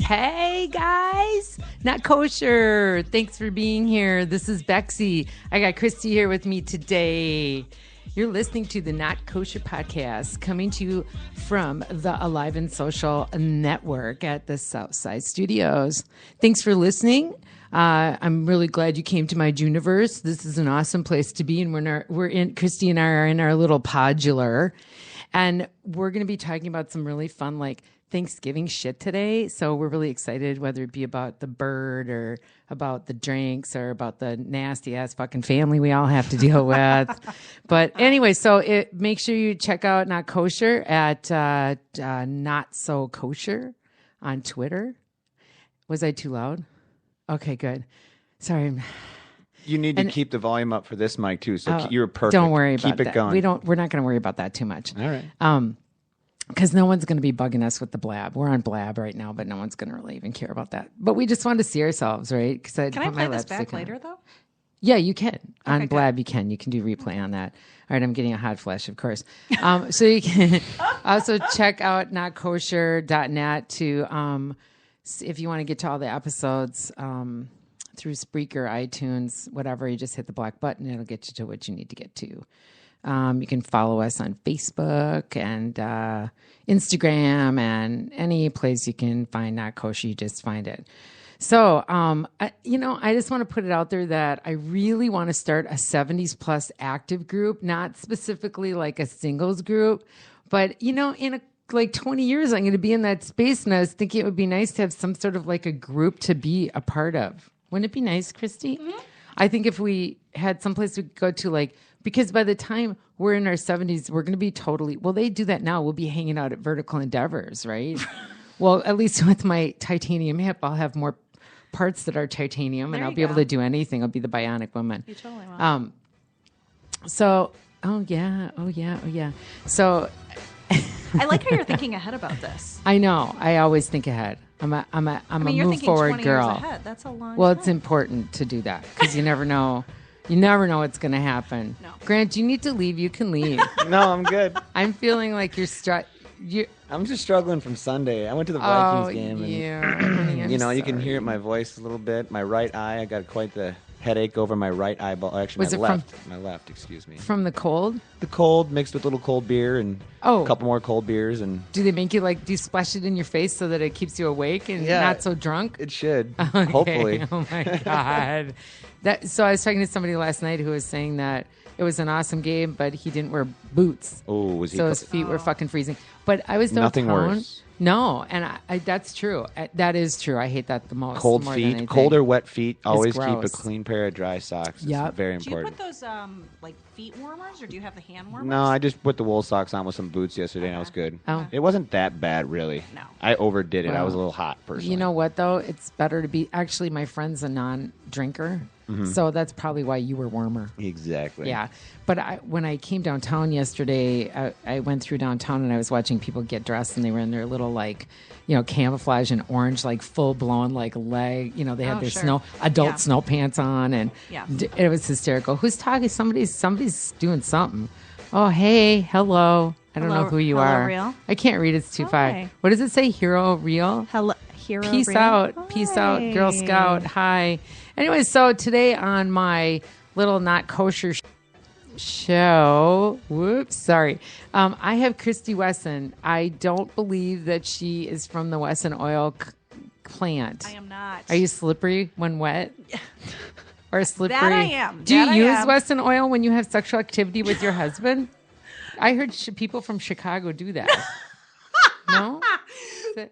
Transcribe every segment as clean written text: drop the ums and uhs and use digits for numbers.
Hey guys, Not Kosher. Thanks for being here. This is Bexy. I got Kristy here with me today. You're listening to the Not Kosher podcast, coming to you from the Alive and Social Network at the Southside Studios. Thanks for listening. I'm really glad you came to my Juniverse. This is an awesome place to be, and Kristy and I are in our little podular, and we're going to be talking about some really fun, like Thanksgiving shit today. So we're really excited, whether it be about the bird or about the drinks or about the nasty ass fucking family we all have to deal with. But anyway, so make sure you check out Not Kosher at Not So Kosher on Twitter. Was I too loud? Okay, good. Sorry. You need to keep the volume up for this mic too. So you're perfect. Don't worry about that. Keep it going. We're not going to worry about that too much. All right. Because no one's going to be bugging us with the blab. We're on blab right now, but no one's going to really even care about that. But we just want to see ourselves, right? Can I play this back later, though? Yeah, you can. On blab, you can. You can do replay on that. All right, I'm getting a hot flash, of course. So you can also check out notkosher.net to, if you want to get to all the episodes through Spreaker, iTunes, whatever. You just hit the black button. It'll get you to what you need to get to. You can follow us on Facebook and Instagram and any place you can find Not Kosher, you just find it. So, I just want to put it out there that I really want to start a 70s plus active group, not specifically like a singles group, but, in like 20 years, I'm going to be in that space. And I was thinking it would be nice to have some sort of like a group to be a part of. Wouldn't it be nice, Kristy? Mm-hmm. I think if we had someplace we could go to, like, because by the time we're in our 70s, we're going to be totally, well, they do that now. We'll be hanging out at Vertical Endeavors, right? Well, at least with my titanium hip, I'll have more parts that are titanium, and I'll be able to do anything. I'll be the bionic woman. You totally will. So, oh yeah. So, I like how you're thinking ahead about this. I know. I always think ahead. I'm a move forward girl. Years ahead. That's a long Well, time. it's important to do that because you never know. You never know what's going to happen. No. Grant, you need to leave. You can leave. No, I'm good. I'm feeling like you're I'm just struggling from Sunday. I went to the Vikings game. And, yeah. You can hear it in my voice a little bit. My right eye, I got quite the headache over my right eyeball. Actually, my left, excuse me. From the cold? The cold mixed with a little cold beer and a couple more cold beers. And do they make you do you splash it in your face so that it keeps you awake and not so drunk? It should. Okay. Hopefully. Oh my God. So I was talking to somebody last night who was saying that it was an awesome game, but he didn't wear boots. Oh, was he? So his feet were fucking freezing. But I was nothing worse. No, and I that's true. That is true. I hate that the most. Cold more feet, than cold or wet feet. Always keep a gross. clean pair of dry socks. It's very important. Do you put those feet warmers, or do you have the hand warmers? No, I just put the wool socks on with some boots yesterday, and I was good. Oh. It wasn't that bad, really. No. I overdid it. Well, I was a little hot, personally. You know what, though? It's better to be... Actually, my friend's a non-drinker, so that's probably why you were warmer. Exactly. Yeah. But when I came downtown yesterday, I went through downtown, and I was watching people get dressed, and they were in their little, camouflage and orange, full-blown, leg... they had their adult snow pants on, and it was hysterical. Who's talking? Somebody's doing something. Oh, hey, hello. I don't know who you are. Real? I can't read. It's too far. What does it say? Hero Real? Hello, Hero Peace Real? out. Hi. Peace out, Girl Scout. Hi. Anyway, so today on my little Not Kosher show, I have Kristy Wesson. I don't believe that she is from the Wesson oil plant. I am not. Are you slippery when wet? Or slippery? That I am. Do you use Wesson oil when you have sexual activity with your husband? I heard people from Chicago do that. No?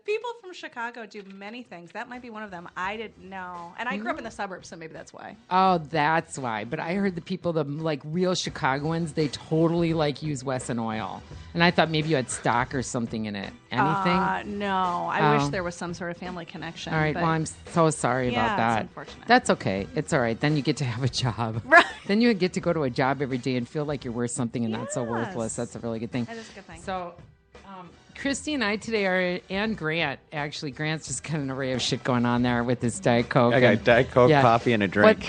People from Chicago do many things. That might be one of them. I didn't know. And I grew up in the suburbs, so maybe that's why. Oh, that's why. But I heard the real Chicagoans, they totally use Wesson oil. And I thought maybe you had stock or something in it. Anything? No. I wish there was some sort of family connection. All right. Well, I'm so sorry about that. It's unfortunate. That's okay. It's all right. Then you get to have a job. Right. Then you get to go to a job every day and feel like you're worth something and not so worthless. That's a really good thing. That is a good thing. So, Kristy and I today and Grant, actually, Grant's just got an array of shit going on there with his Diet Coke. I got Diet Coke, coffee, and a drink. But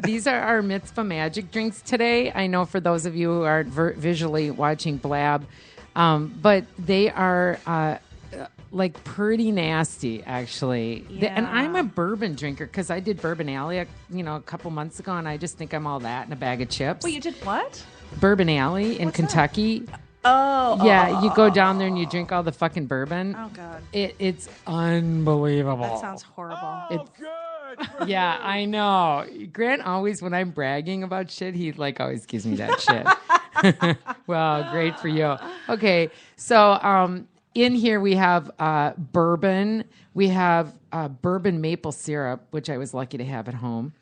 these are our Mitzvah Magic drinks today. I know for those of you who are visually watching Blab, but they are like pretty nasty, actually. And I'm a bourbon drinker because I did Bourbon Alley, a couple months ago, and I just think I'm all that in a bag of chips. Well, you did what? Bourbon Alley in Kentucky. You go down there and you drink all the fucking bourbon. Oh God, it's unbelievable. That sounds horrible. Oh, good. Yeah, I know. Grant always, when I'm bragging about shit, he always gives me that shit. Well, great for you. Okay, so in here we have bourbon. We have bourbon maple syrup, which I was lucky to have at home.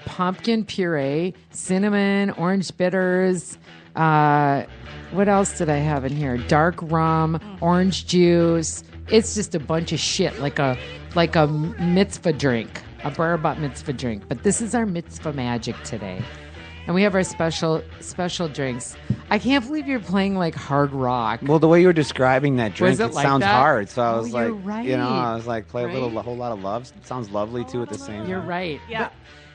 Pumpkin puree, cinnamon, orange bitters. What else did I have in here? Dark rum, orange juice. It's just a bunch of shit, like a mitzvah drink, a bar bat mitzvah drink. But this is our mitzvah magic today. And we have our special drinks. I can't believe you're playing like hard rock. Well, the way you were describing that drink, it like sounds that? hard. So I was you're like, right. I was like, play Right? a whole lot of love. It sounds lovely too at the same time. You're right. Yeah.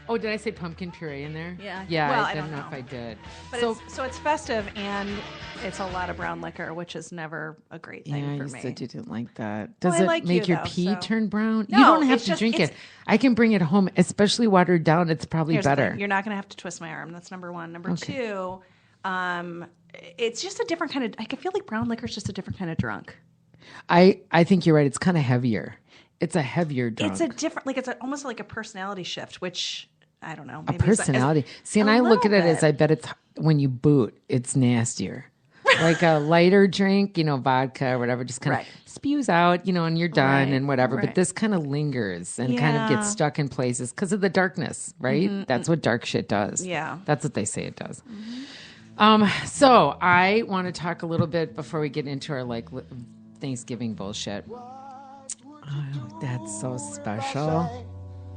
But, did I say pumpkin puree in there? Yeah. Yeah, Well, I I don't don't know if know. I did. But it's festive and it's a lot of brown liquor, which is never a great thing Yeah, for you me. said you didn't like that. Well, Does I it like make you, your though, pee so- turn brown? No, You don't have it's to just- drink it. it's- I can bring it home, especially watered down. It's probably Here's the better. thing. You're not going to have to twist my arm. That's number one. Number two, it's just a different kind of. I can feel like brown liquor is just a different kind of drunk. I think you're right. It's kind of heavier. It's a heavier drunk. It's a different, like almost like a personality shift, which I don't know. A Maybe it's- personality. See, and a I look at little it as bit. I bet it's when you boot, it's nastier. Like a lighter drink, vodka or whatever, just kind Right. of spews out, and you're done Right, and whatever. right. But this kind of lingers and kind of Yeah. gets stuck in places because of the darkness, right? That's what dark shit does. Yeah. That's what they say it does. So I want to talk a little bit before we get into our Thanksgiving bullshit. Oh, that's so special.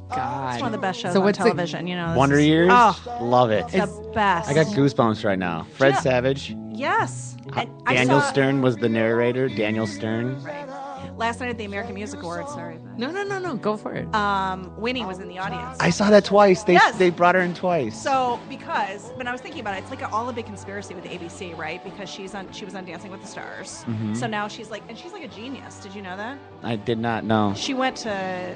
God. It's one of the best shows So on what's the- television. this Wonder is- Years, Oh, love it. the best. I got goosebumps right now. Fred Yeah. Savage, Yes. And I Daniel saw- Stern was the narrator. Daniel Stern. Right. Last night at the American Music Awards. Sorry. No. Go for it. Winnie was in the audience. I saw that twice. Yes. They brought her in twice. So, because when I was thinking about it, it's like all a big conspiracy with ABC, right? Because she was on Dancing with the Stars. So now she's like a genius. Did you know that? I did not know. She went to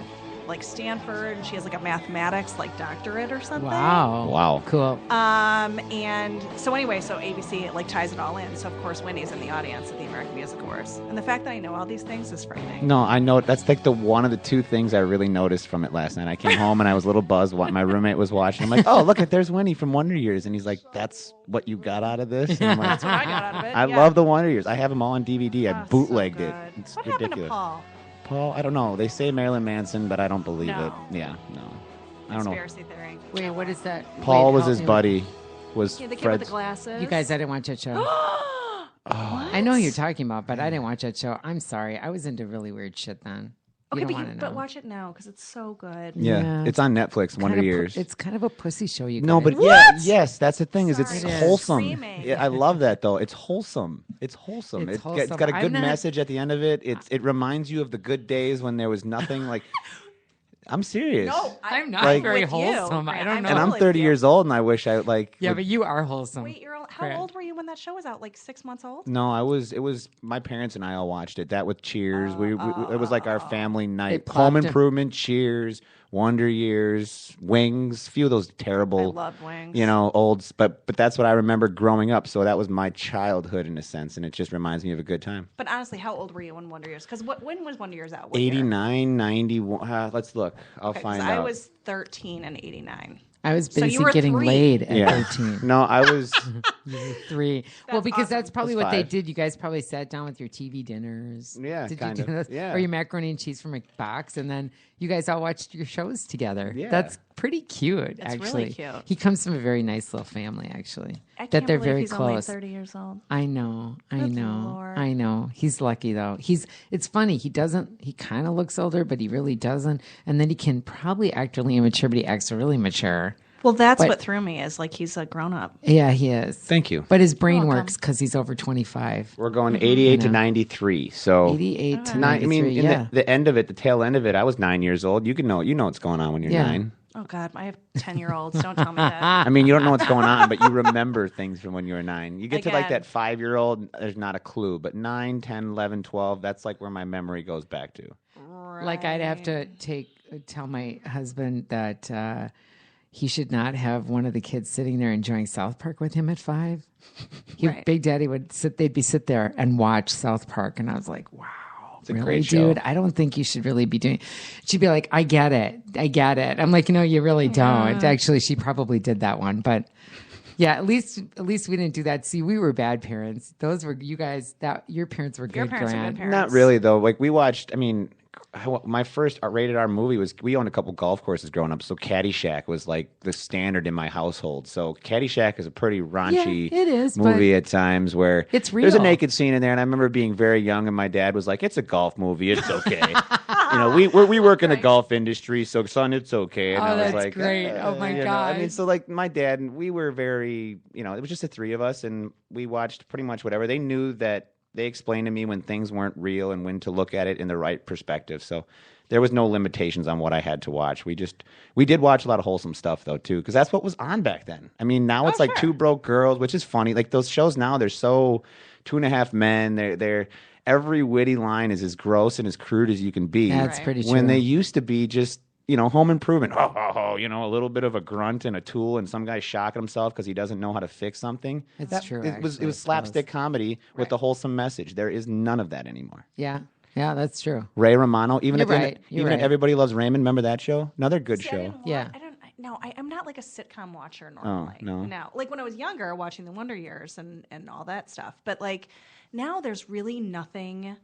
Stanford, and she has a mathematics doctorate or something. Wow. Cool. And so anyway, so ABC ties it all in. So of course Winnie's in the audience at the American Music Awards, and the fact that I know all these things is frightening. No, I know. That's like one of the two things I really noticed from it last night. I came home and I was a little buzzed. My roommate was watching. I'm like, oh, look, there's Winnie from Wonder Years. And he's like, that's what you got out of this? And I'm like, That's what I got out of it. I yeah. love the Wonder Years. I have them all on DVD. I Oh, so bootlegged it. good. It's What ridiculous. happened to Paul? Paul, I don't know. They say Marilyn Manson, but I don't believe No. it. Yeah, no. I don't know. Conspiracy theory. Wait, what is that? Paul Wait, was help his me. buddy. Was Yeah, the kid with Fred's. the glasses. You guys, I didn't watch that show. I know who you're talking about, but I didn't watch that show. I'm sorry. I was into really weird shit then. Okay, you don't but, want to know. but watch it now because it's so good. Yeah, Yeah, it's on Netflix. Wonder Years. It's kind of a pussy show. You No, guys. but yes, that's the thing. Is Sorry. it's It is. wholesome. Screaming. Yeah, I love that though. It's wholesome. It's wholesome. It's It's wholesome. got a I'm good not- message at the end of it. It reminds you of the good days when there was nothing like. I'm serious. No, I'm not Like- very with you. wholesome. I don't know. And I'm totally 30 with you. years old, and I wish I like. Yeah, would- but you are wholesome. Wait, how Fred. old were you when that show was out? 6 months old? No, I was. It was my parents and I all watched it. That with Cheers. We it was like our family night. They Home plopped it. Improvement, Cheers, Wonder Years, Wings. Few of those I terrible. loved Wings. Olds. But that's what I remember growing up. So that was my childhood in a sense, and it just reminds me of a good time. But honestly, how old were you when Wonder Years? Because when was Wonder Years out? What year? 89, 91. Let's look. I'll Okay, 'cause find I out. was 13 in 89. I was So you busy were getting 3. laid at Yeah. 13. No, I was. You were 3. Well, because awesome. that's probably That's what they 5. did. You guys probably sat down with your TV dinners. Yeah, Did kind you of. do this? Yeah. Or your macaroni and cheese from a box, and then you guys all watched your shows together. Yeah. That's pretty cute, It's actually. really cute. He comes from a very nice little family, actually. I that can't they're believe very he's only close. 30 years old. I know. Good Lord. I know. He's lucky though. It's funny. He kind of looks older, but he really doesn't. And then he can probably act really immature, but he acts really mature. Well, that's But- what threw me is he's a grown up. Yeah, he is. Thank you. But his brain welcome. works because he's over 25. We're going 88 to 93. So 88 to Nine, 93, I mean, yeah. in the end of it, the tail end of it, I was 9 years old. You know what's going on when you're Yeah. 9. Oh God, I have 10-year-olds. Don't tell me that. I mean, you don't know what's going on, but you remember things from when you were 9. You get to like Again. that 5-year-old, there's not a clue. But 9, 10, 11, 12, that's like where my memory goes back to. Like I'd have to tell my husband that he should not have one of the kids sitting there enjoying South Park with him at 5. Right. Big Daddy would sit there and watch South Park, and I was like, wow. It's a really, great show. dude? I don't think you should really be doing. She'd be like, I get it. I'm like, no, you really don't. Actually, she probably did that one, but yeah, at least we didn't do that. See, we were bad parents. Those were you guys. That your parents were Your good, parents were Grant. good parents. Not really, though. Like, we watched, I mean, my first rated R movie was, we owned a couple golf courses growing up, so Caddyshack was like the standard in my household. So Caddyshack is a pretty raunchy Yeah, it is, movie at times where it's there's a real. naked scene in there, and I remember being very young, and my dad was like, "It's a golf movie, it's okay." We work in the golf industry, so son, it's okay. And Oh, I was that's like, great. Oh, my I mean, God. so like my dad and we were very, it was just the three of us, and we watched pretty much whatever. They knew that. They explained to me when things weren't real and when to look at it in the right perspective. So there was no limitations on what I had to watch. We did watch a lot of wholesome stuff though too, because that's what was on back then. I mean, now it's like sure. Two Broke Girls, which is funny. Like those shows now, they're so 2.5 Men. They're every witty line is as gross and as crude as you can be. That's Right. pretty true. When they used to be just, Home Improvement, ho, ho, ho, a little bit of a grunt and a tool and some guy shocking himself because he doesn't know how to fix something. It's true, It was actually, slapstick comedy with a wholesome message. There is none of that anymore. Yeah, that's true. Ray Romano, even You're at right, you're even at right. Everybody Loves Raymond, remember that show? Another good See, I show. didn't wa- Yeah. I'm not like a sitcom watcher normally. no. No. Like when I was younger, watching the Wonder Years and all that stuff. But like now there's really nothing.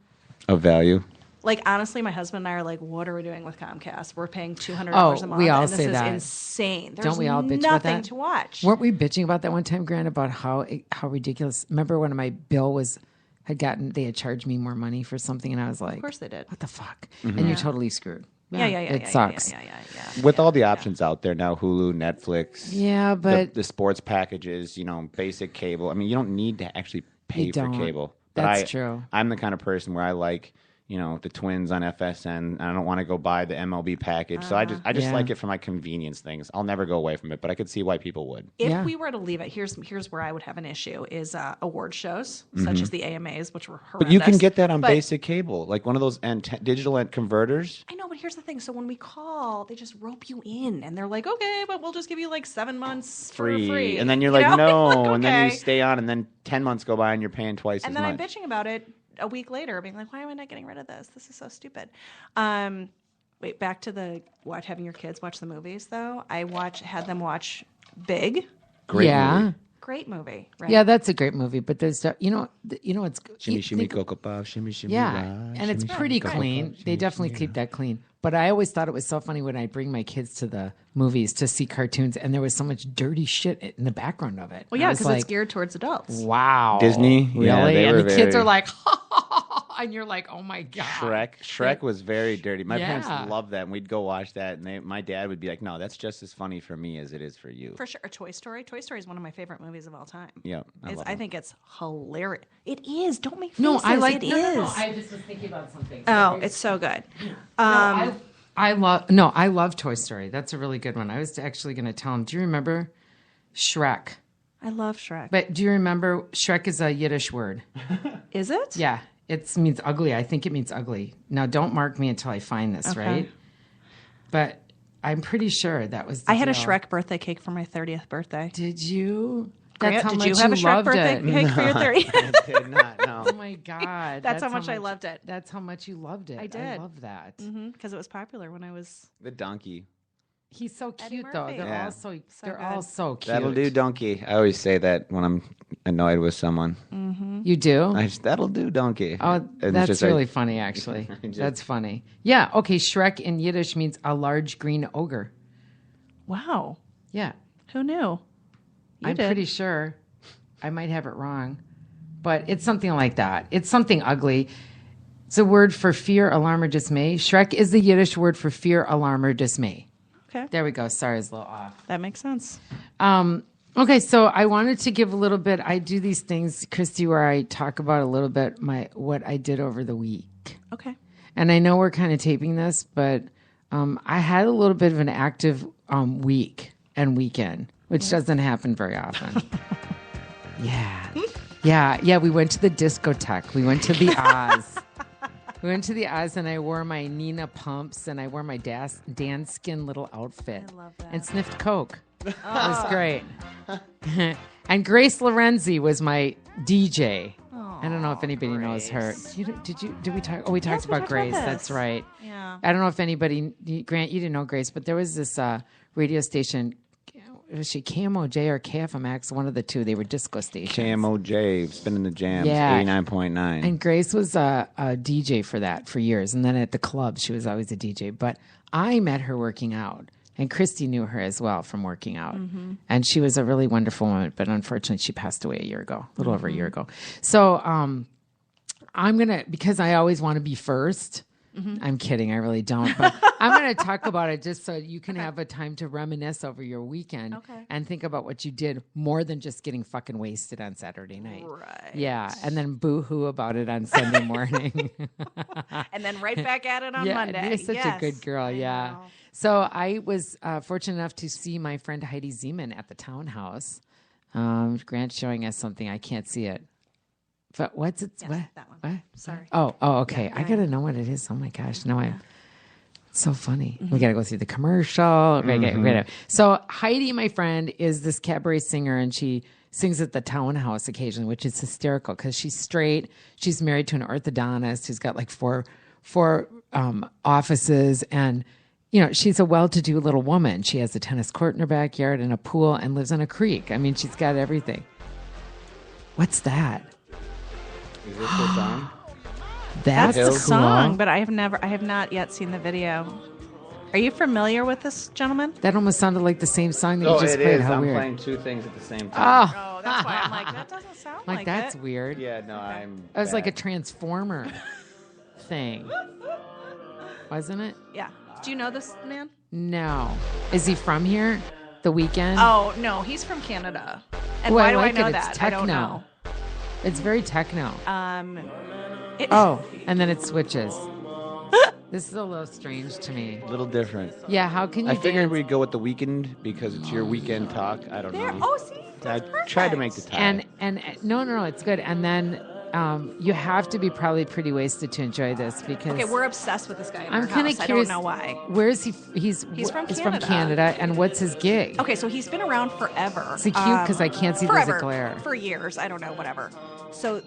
Of value. Like honestly, my husband and I are like, what are we doing with Comcast? We're paying $200 a month. we all and this say is that. insane. There's Don't we all bitch about nothing that? to watch. Weren't we bitching about that one time, Grant, about how ridiculous? Remember when my bill they had charged me more money for something, and I was like, Of course they did. what the fuck? Mm-hmm. And you're totally screwed. Yeah. It sucks. Yeah. With all the options out there now, Hulu, Netflix, Yeah, but the sports packages, basic cable. I mean, you don't need to actually pay You for don't. cable. That's true. I'm the kind of person where I like, the Twins on FSN. I don't want to go buy the MLB package. So I just Yeah. like it for my convenience things. I'll never go away from it, but I could see why people would. If Yeah. we were to leave it, here's where I would have an issue is award shows such as the AMAs, which were horrendous. Mm-hmm. But you can get that on But- basic cable, like one of those digital converters. I know, but here's the thing. So when we call, they just rope you in, and they're like, "Okay, but we'll just give you like 7 months for free." And then you're You like, know? no. Like, And then you okay. stay on, and then 10 months go by and you're paying twice And as then I'm much. bitching about it a week later, being like, "Why am I not getting rid of this? This is so stupid." Wait, back to the having your kids watch the movies though. I had them watch Big. Great yeah. movie. Great movie, right? Yeah, that's a great movie. But there's, it's Shimmy, shimmy, cocoa puff, shimmy, shimmy, yeah, rah, and it's shimmy, pretty cocoa clean. puff, They definitely keep that clean. But I always thought it was so funny when I bring my kids to the movies to see cartoons, and there was so much dirty shit in the background of it. Well, And yeah, I was because like, it's geared towards adults. wow, Disney? really? Yeah, they and were the kids very- are like, and you're like, oh my god, Shrek was very dirty. My parents Yeah. loved that, and we'd go watch that, and my dad would be like, no, that's just as funny for me as it is for you. For sure, Toy Story. Toy Story is one of my favorite movies of all time. Yeah, I love I it. think it's hilarious. It is. Don't make faces. No, I like it no, no, no. is. I just was thinking about something. Oh, it's so good. I love Toy Story. That's a really good one. I was actually going to tell him. Do you remember Shrek? I love Shrek. But do you remember Shrek is a Yiddish word? Is it? Yeah, it means ugly. I think it means ugly. Now, don't mark me until I find this, Okay. right? But I'm pretty sure that was. The I had a deal. Shrek birthday cake for my 30th birthday. Did you? Grant, That's how did much you have a Shrek loved birthday it. cake for your 30th? I did not know. Oh my god! That's how much I loved it. That's how much you loved it. I did. I love that. Because it was popular when I was. The donkey. He's so Eddie cute, though. Murphy. They're Yeah. all so. They're good. all so cute. That'll do, donkey. I always say that when I'm annoyed with someone. You do? That'll do, donkey. Oh, And it's that's just really like- funny, actually. Just- That's funny. Yeah. Okay. Shrek in Yiddish means a large green ogre. Wow. Yeah. Who knew? I'm did. pretty sure. I might have it wrong, but it's something like that. It's something ugly. It's a word for fear, alarm, or dismay. Shrek is the Yiddish word for fear, alarm, or dismay. Okay. There we go. Sorry, it's a little off. That makes sense. Okay, so I wanted to give a little bit. I do these things, Kristy, where I talk about a little bit what I did over the week. Okay. And I know we're kind of taping this, but I had a little bit of an active week and weekend, which doesn't happen very often. Yeah. We went to the discotheque. We went to the Oz. And I wore my Nina pumps and I wore my Danskin little outfit. I love that. And sniffed Coke. It was great. And Grace Lorenzi was my DJ. I don't know if anybody knows her. Did we talk? Oh, we talked about Grace. That's right. Yeah. I don't know if anybody, Grant, you didn't know Grace, but there was this radio station. Was she KMOJ or KFMX? One of the two. They were disco stations. KMOJ, spinning the jams, Yeah. 89.9. And Grace was a DJ for that for years. And then at the club, she was always a DJ. But I met her working out. And Kristy knew her as well from working out. Mm-hmm. And she was a really wonderful woman. But unfortunately, she passed away a year ago, a little over a year ago. So I'm going to, because I always want to be first. Mm-hmm. I'm kidding. I really don't. But I'm going to talk about it just so you can have a time to reminisce over your weekend and think about what you did more than just getting fucking wasted on Saturday night. Right. Yeah. And then boo-hoo about it on Sunday morning. And then right back at it on Monday. You're such a good girl. Yeah. So I was fortunate enough to see my friend Heidi Zeman at the townhouse. Grant's showing us something. I can't see it. But what's it? Yes, what? that one. What? Sorry. Oh, okay. Yeah, I gotta know what it is. Oh my gosh. No, it's so funny. We gotta go through the commercial. So Heidi, my friend, is this cabaret singer, and she sings at the townhouse occasionally, which is hysterical because she's straight. She's married to an orthodontist who's got like four offices, and she's a well-to-do little woman. She has a tennis court in her backyard and a pool, and lives on a creek. I mean, she's got everything. What's that? Is this the song? That's the cool. song, but I have not yet seen the video. Are you familiar with this gentleman? That almost sounded like the same song that you just it played. is. How I'm weird. playing two things at the same time. Oh, that's why I'm like, that doesn't sound like that's it. weird. Yeah, no, I'm. It was like a bad. transformer thing, wasn't it? Yeah. Do you know this man? No. Is he from here? The Weekend? Oh, no, he's from Canada. And Ooh, why I do like I know it. It's that? techno. I don't know. It's very techno. Oh, And then it switches. This is a little strange to me. A little different. Yeah, how can you I figured dance? we'd go with the weekend because it's your weekend talk. I don't there. know. Oh, see, I that's tried to make perfect. the time. And no, it's good. And then you have to be probably pretty wasted to enjoy this because Okay, we're obsessed with this guy in I'm our kind of house. curious. I don't know why. Where is he? He's from Canada. Canada. And what's his gig? Okay, so he's been around forever. Is he cute? Because I can't see there's forever, a glare. for years. I don't know, whatever. So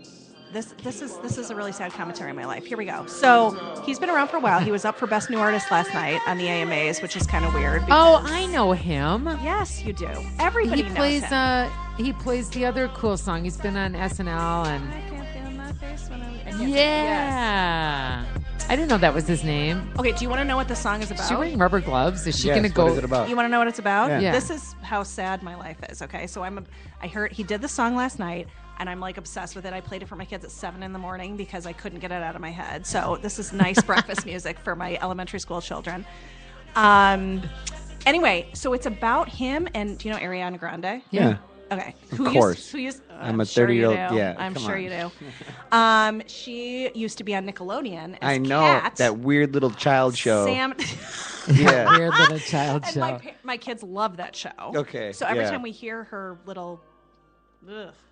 this is a really sad commentary in my life. Here we go. So he's been around for a while. He was up for Best New Artist last night on the AMAs, which is kind of weird. Oh, because- I know him. Yes, you do. Everybody He knows plays. him. He plays the other cool song. He's been on SNL and. I can't feel my face when I can't Yeah. I didn't know that was his name. Yes. Okay, do you want to know what the song is Is about? she wearing rubber gloves? Is she Yes, going to go? What is it about? You want to know what it's about? Yeah. This is how sad my life is. Okay, so I heard he did the song last night, and I'm like obsessed with it. I played it for my kids at 7 a.m. because I couldn't get it out of my head. So this is nice breakfast music for my elementary school children. Anyway, so it's about him and do you know Ariana Grande? Yeah. Okay. Of course. Who used, I'm a sure you 30-year-old do. yeah, I'm come sure on. you do. She used to be on Nickelodeon as I know Kat. that weird little child show. Sam. Yeah. Weird little child And show. my kids love that show. Okay, So every yeah. time we hear her little,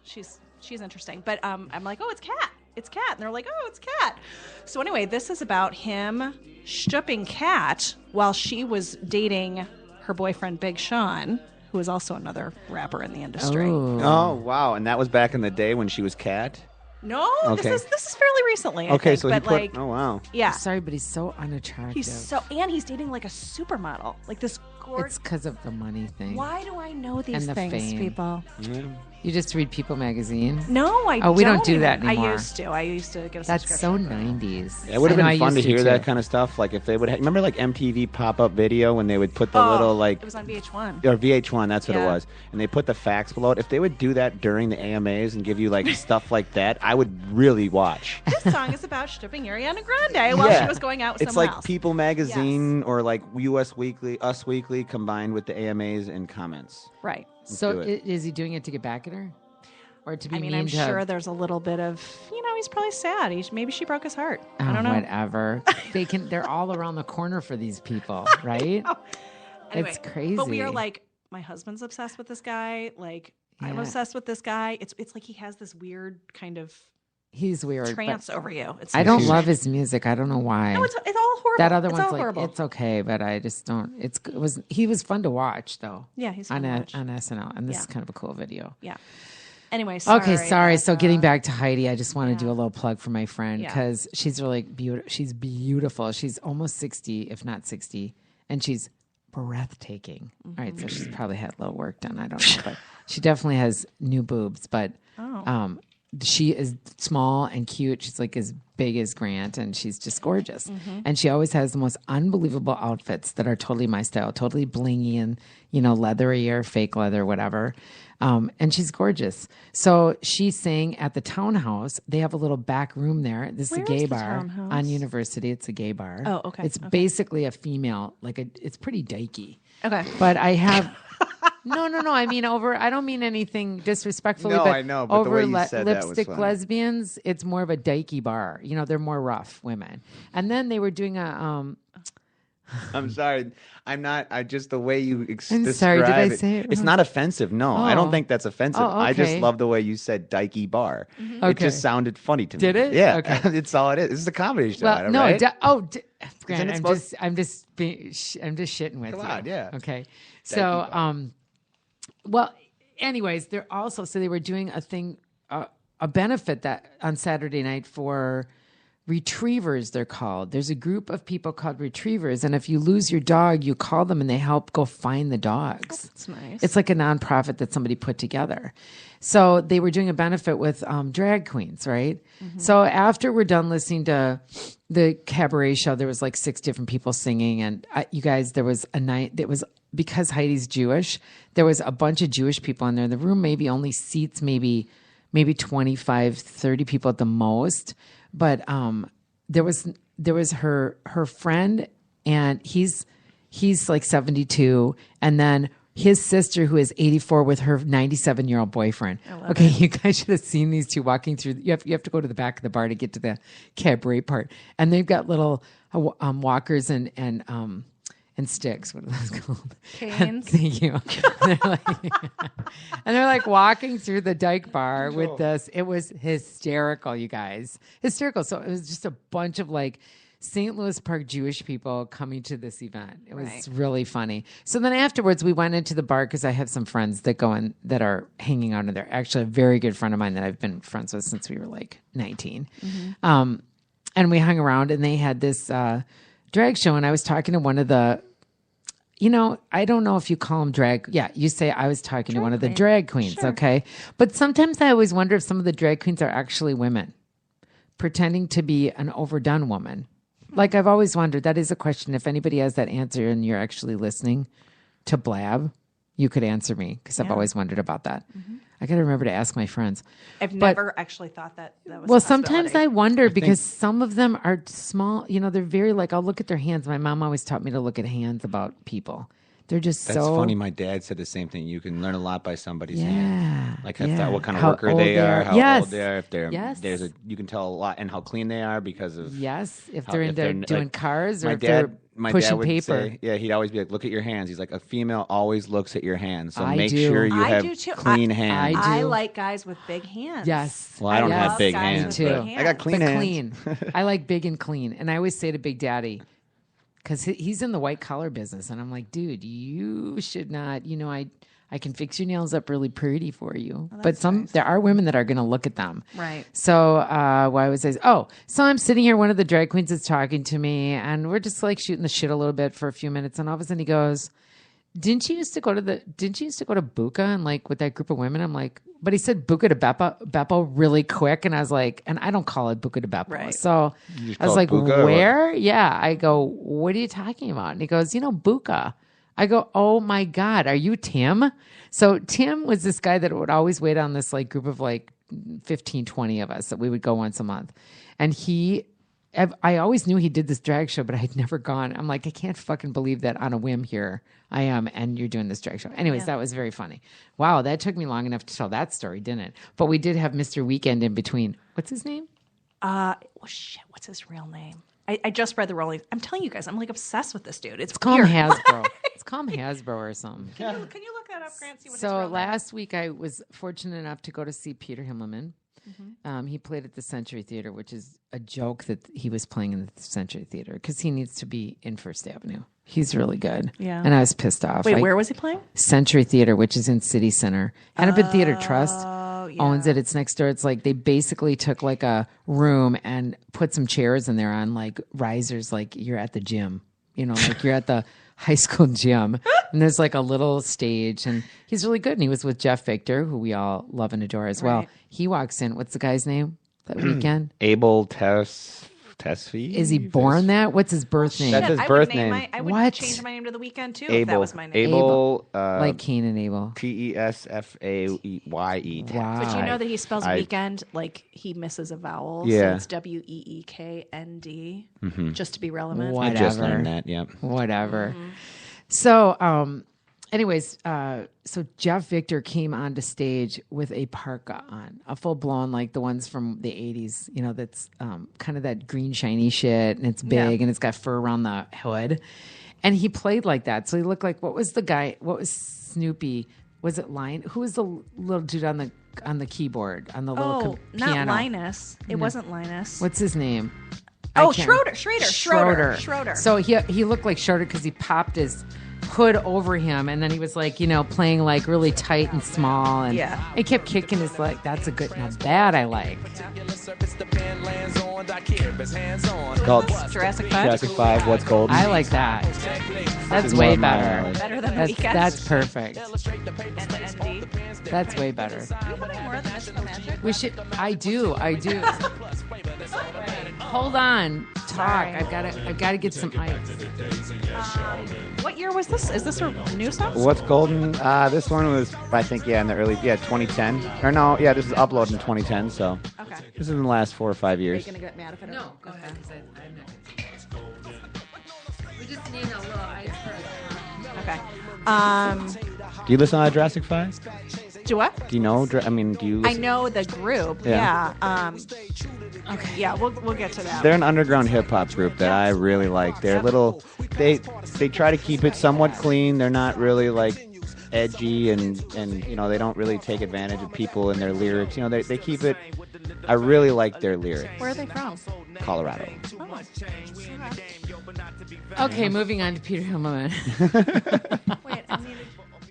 she's interesting. But I'm like, oh, it's Kat. It's Kat. And they're like, oh, it's Kat. So anyway, this is about him stripping Kat while she was dating her boyfriend Big Sean, who is also another rapper in the industry. Oh wow! And that was back in the day when she was Kat. No, Okay. this is fairly recently. I Okay, think, so but he put. like, Oh wow! yeah, Sorry, but he's so unattractive. he's dating like a supermodel, like this gorgeous. It's because of the money thing. Why do I know these And the things, fame. people? Yeah. You just read People magazine? No, I Oh, we don't do even. that anymore. I used to get a That's so subscription. 90s. It would have I know, I been fun to used hear too. that kind of stuff. Like if they would remember like MTV pop-up video when they would put the little like It was on VH1. or VH1, that's what it Yeah. was, and they put the facts below it. If they would do that during the AMAs and give you like stuff like that, I would really watch. This song is about stripping Ariana Grande while she was going out with It's someone like else. People Magazine or like US Weekly, Us Weekly combined with the AMAs and comments. Right. So do it. is he doing it to get back at her? Or to be I mean, mean I'm to sure there's a little bit of, he's probably sad. Maybe she broke his heart. I don't know. Whatever. They're all around the corner for these people, right? It's crazy. But we are like, my husband's obsessed with this guy. Like, I'm obsessed with this guy. It's like he has this weird kind of he's weird trance over you. I don't love his music. I don't know why. No, it's all horrible. That other it's one's all like horrible. it's okay, but I just don't. He was fun to watch though. Yeah, he's on fun to watch. on SNL, and this is kind of a cool video. Yeah. Anyway, sorry. So getting back to Heidi, I just want to do a little plug for my friend because she's really beautiful. She's beautiful. She's almost 60, if not 60, and she's breathtaking. All right, so she's probably had a little work done. I don't know, but she definitely has new boobs. But she is small and cute. She's like as big as Grant, and she's just gorgeous. And she always has the most unbelievable outfits that are totally my style, totally blingy and leathery or fake leather, whatever. And she's gorgeous. So she sang at the Townhouse. They have a little back room there. This is a gay bar on University. It's a gay bar. Oh, okay. It's basically a female, it's pretty dykey. Okay. But I have no. I mean I don't mean anything disrespectfully. No, but I know. But over the way you said that was lipstick funny. lesbians, it's more of a dykey bar. They're more rough women. And then they were doing a I'm sorry. I'm not. I just the way you I'm describe sorry, did I it. say it It's wrong? not offensive. No, I Oh. don't think that's offensive. Oh, I just okay. love the way you said dykey bar. It Okay. just sounded funny to me. Did it? Yeah. Okay. It's all it is. This is a comedy show. well, no, right? Grant, it I'm supposed- I'm just shitting with Come you. on, yeah. Okay. Dykey So, bar. well, anyways, they're also they were doing a thing, a benefit that on Saturday night for retrievers. They're called. There's a group of people called retrievers, and if you lose your dog, you call them, and they help go find the dogs. That's nice. It's like a nonprofit that somebody put together. So they were doing a benefit with drag queens, right? So after we're done listening to the cabaret show, there was like 6 different people singing, and you guys, there was a night that was because Heidi's Jewish. There was a bunch of Jewish people in there. The room maybe only seats maybe 25, 30 people at the most. But there was her friend, and he's like 72, and then his sister who is 84 with her 97-year-old boyfriend. Okay, you guys should have seen these two walking through. You have to go to the back of the bar to get to the cabaret part, and they've got little walkers and sticks. What are those called? Canes. Thank you. And they're like walking through the dyke bar with this. It was hysterical, you guys. Hysterical. So it was just a bunch of like St. Louis Park Jewish people coming to this event. It was really funny. So then afterwards, we went into the bar because I have some friends that go in that are hanging out in there. Actually, a very good friend of mine that I've been friends with since we were like 19. And we hung around, and they had this drag show, and I was talking to one of the I don't know if you call them drag. Yeah, you say I was talking to one of the drag queens, okay? But sometimes I always wonder if some of the drag queens are actually women pretending to be an overdone woman. Like I've always wondered, that is a question. If anybody has that answer and you're actually listening to Blab, you could answer me because I've always wondered about that. I got to remember to ask my friends. I've never actually thought that was Well, a sometimes possibility. I wonder because some of them are small. They're very like, I'll look at their hands. My mom always taught me to look at hands about people. They're just That's so funny. My dad said the same thing. You can learn a lot by somebody's Yeah, hand. Like yeah. what kind of How worker old they they are, are. how Yes. old they are. If they're Yes. you can tell a lot, and how clean they are because of Yes, if how- they're if into they're, doing like, cars or my if dad. they're My pushing dad would paper. say, he'd always be like, "Look at your hands." He's like, "A female always looks at your hands, so I make do. sure you I have do too. clean hands." I I do. like guys with big hands. Yes. Well, I don't Yes. have big guys hands, with too. big but I got clean But hands. clean. I like big and clean. And I always say to Big Daddy, because he's in the white collar business, and I'm like, dude, you should not. I can fix your nails up really pretty for you. But there are women that are going to look at them. Right. So why was I? So I'm sitting here. One of the drag queens is talking to me, and we're just like shooting the shit a little bit for a few minutes. And all of a sudden he goes, Didn't you used to go to Buca and like with that group of women? I'm like, but he said Buca de Beppo really quick, and I was like, and I don't call it Buca de Beppo. Right. So just I was call it like, Buca or where? Yeah. I go, what are you talking about? And he goes, Buca. I go, oh my God, are you Tim? So Tim was this guy that would always wait on this like group of like 15, 20 of us that we would go once a month. And I always knew he did this drag show, but I had never gone. I'm like, I can't fucking believe that on a whim here I am, and you're doing this drag show. Anyways, that was very funny. Wow, that took me long enough to tell that story, didn't it? But we did have Mr. Weekend in between. What's his name? What's his real name? I just read the Rolling. I'm telling you guys, I'm like obsessed with this dude. It's called weird. Hasbro. It's called Hasbro or something. Can you look that up, Grant? See what his So real name last week I was fortunate enough to go to see Peter Himmelman. He played at the Century Theater, which is a joke that he was playing in the Century Theater because he needs to be in First Avenue. He's really good. Yeah. And I was pissed off. Wait, where was he playing? Century Theater, which is in City Center. Hennepin Theater Trust yeah. owns it. It's next door. It's like they basically took like a room and put some chairs in there on like risers, like you're at the gym. You know, like you're at the high school gym. And there's like a little stage. And he's really good. And he was with Jeff Victor, who we all love and adore as well. Right. He walks in. What's the guy's name that weekend? Abel Tesfaye? Is he born that? What's his birth name? That's his I birth would name name. I would What? change my name to the Weekend too Abel. if that was my name. Abel. Like Cain and Abel. Tesfaye. Wow. But you know that he spells I- weekend like he misses a vowel. Yeah. So it's WEEKND just to be relevant. What? I just Whatever. learned that. Yeah. Whatever. So, anyways, so Jeff Victor came onto stage with a parka on, a full blown, like the ones from the 80s, you know, that's kind of that green shiny shit, and it's big Yeah. and it's got fur around the hood. And he played like that. So he looked like, what was Snoopy? Was it Lion? Who was the little dude on the keyboard, on the little not piano? Linus. It wasn't Linus. What's his name? Oh, I can't- Schroeder. So he looked like Schroeder because he popped his hood over him, and then he was like, you know, playing like really tight and small, and Yeah. he kept kicking his leg. That's a good. Now that I like. It's called Jurassic 5. Jurassic 5. What's Golden? I like that. That's Is way one of my better. highlights. Better than the That's, Weekend. that's perfect. ND. That's way better. Are you putting more of the Mystical Magic? We should. I do. Hold on. Talk. Sorry. I've got to get some ice. What year was this? Is this a new song? What's Golden? This one was, I think, in the early, 2010. Or no, this is uploaded in 2010, so Okay. this is in the last 4 or 5 Are you years. going to get mad if I don't? No, go ahead. 'Cause I'm not. We just need a little ice for Okay. Do you listen to Jurassic 5? Do what? Do you know? Do you I listen? know the group. Yeah. Yeah. Okay. Yeah, we'll get to that. They're an underground hip hop group that I really like. They're little. They try to keep it somewhat clean. They're not really like edgy and you know, they don't really take advantage of people in their lyrics. You know, they keep it. I really like their lyrics. Where are they from? Colorado. Okay, moving on to Peter Himmelman. Wait, I needed.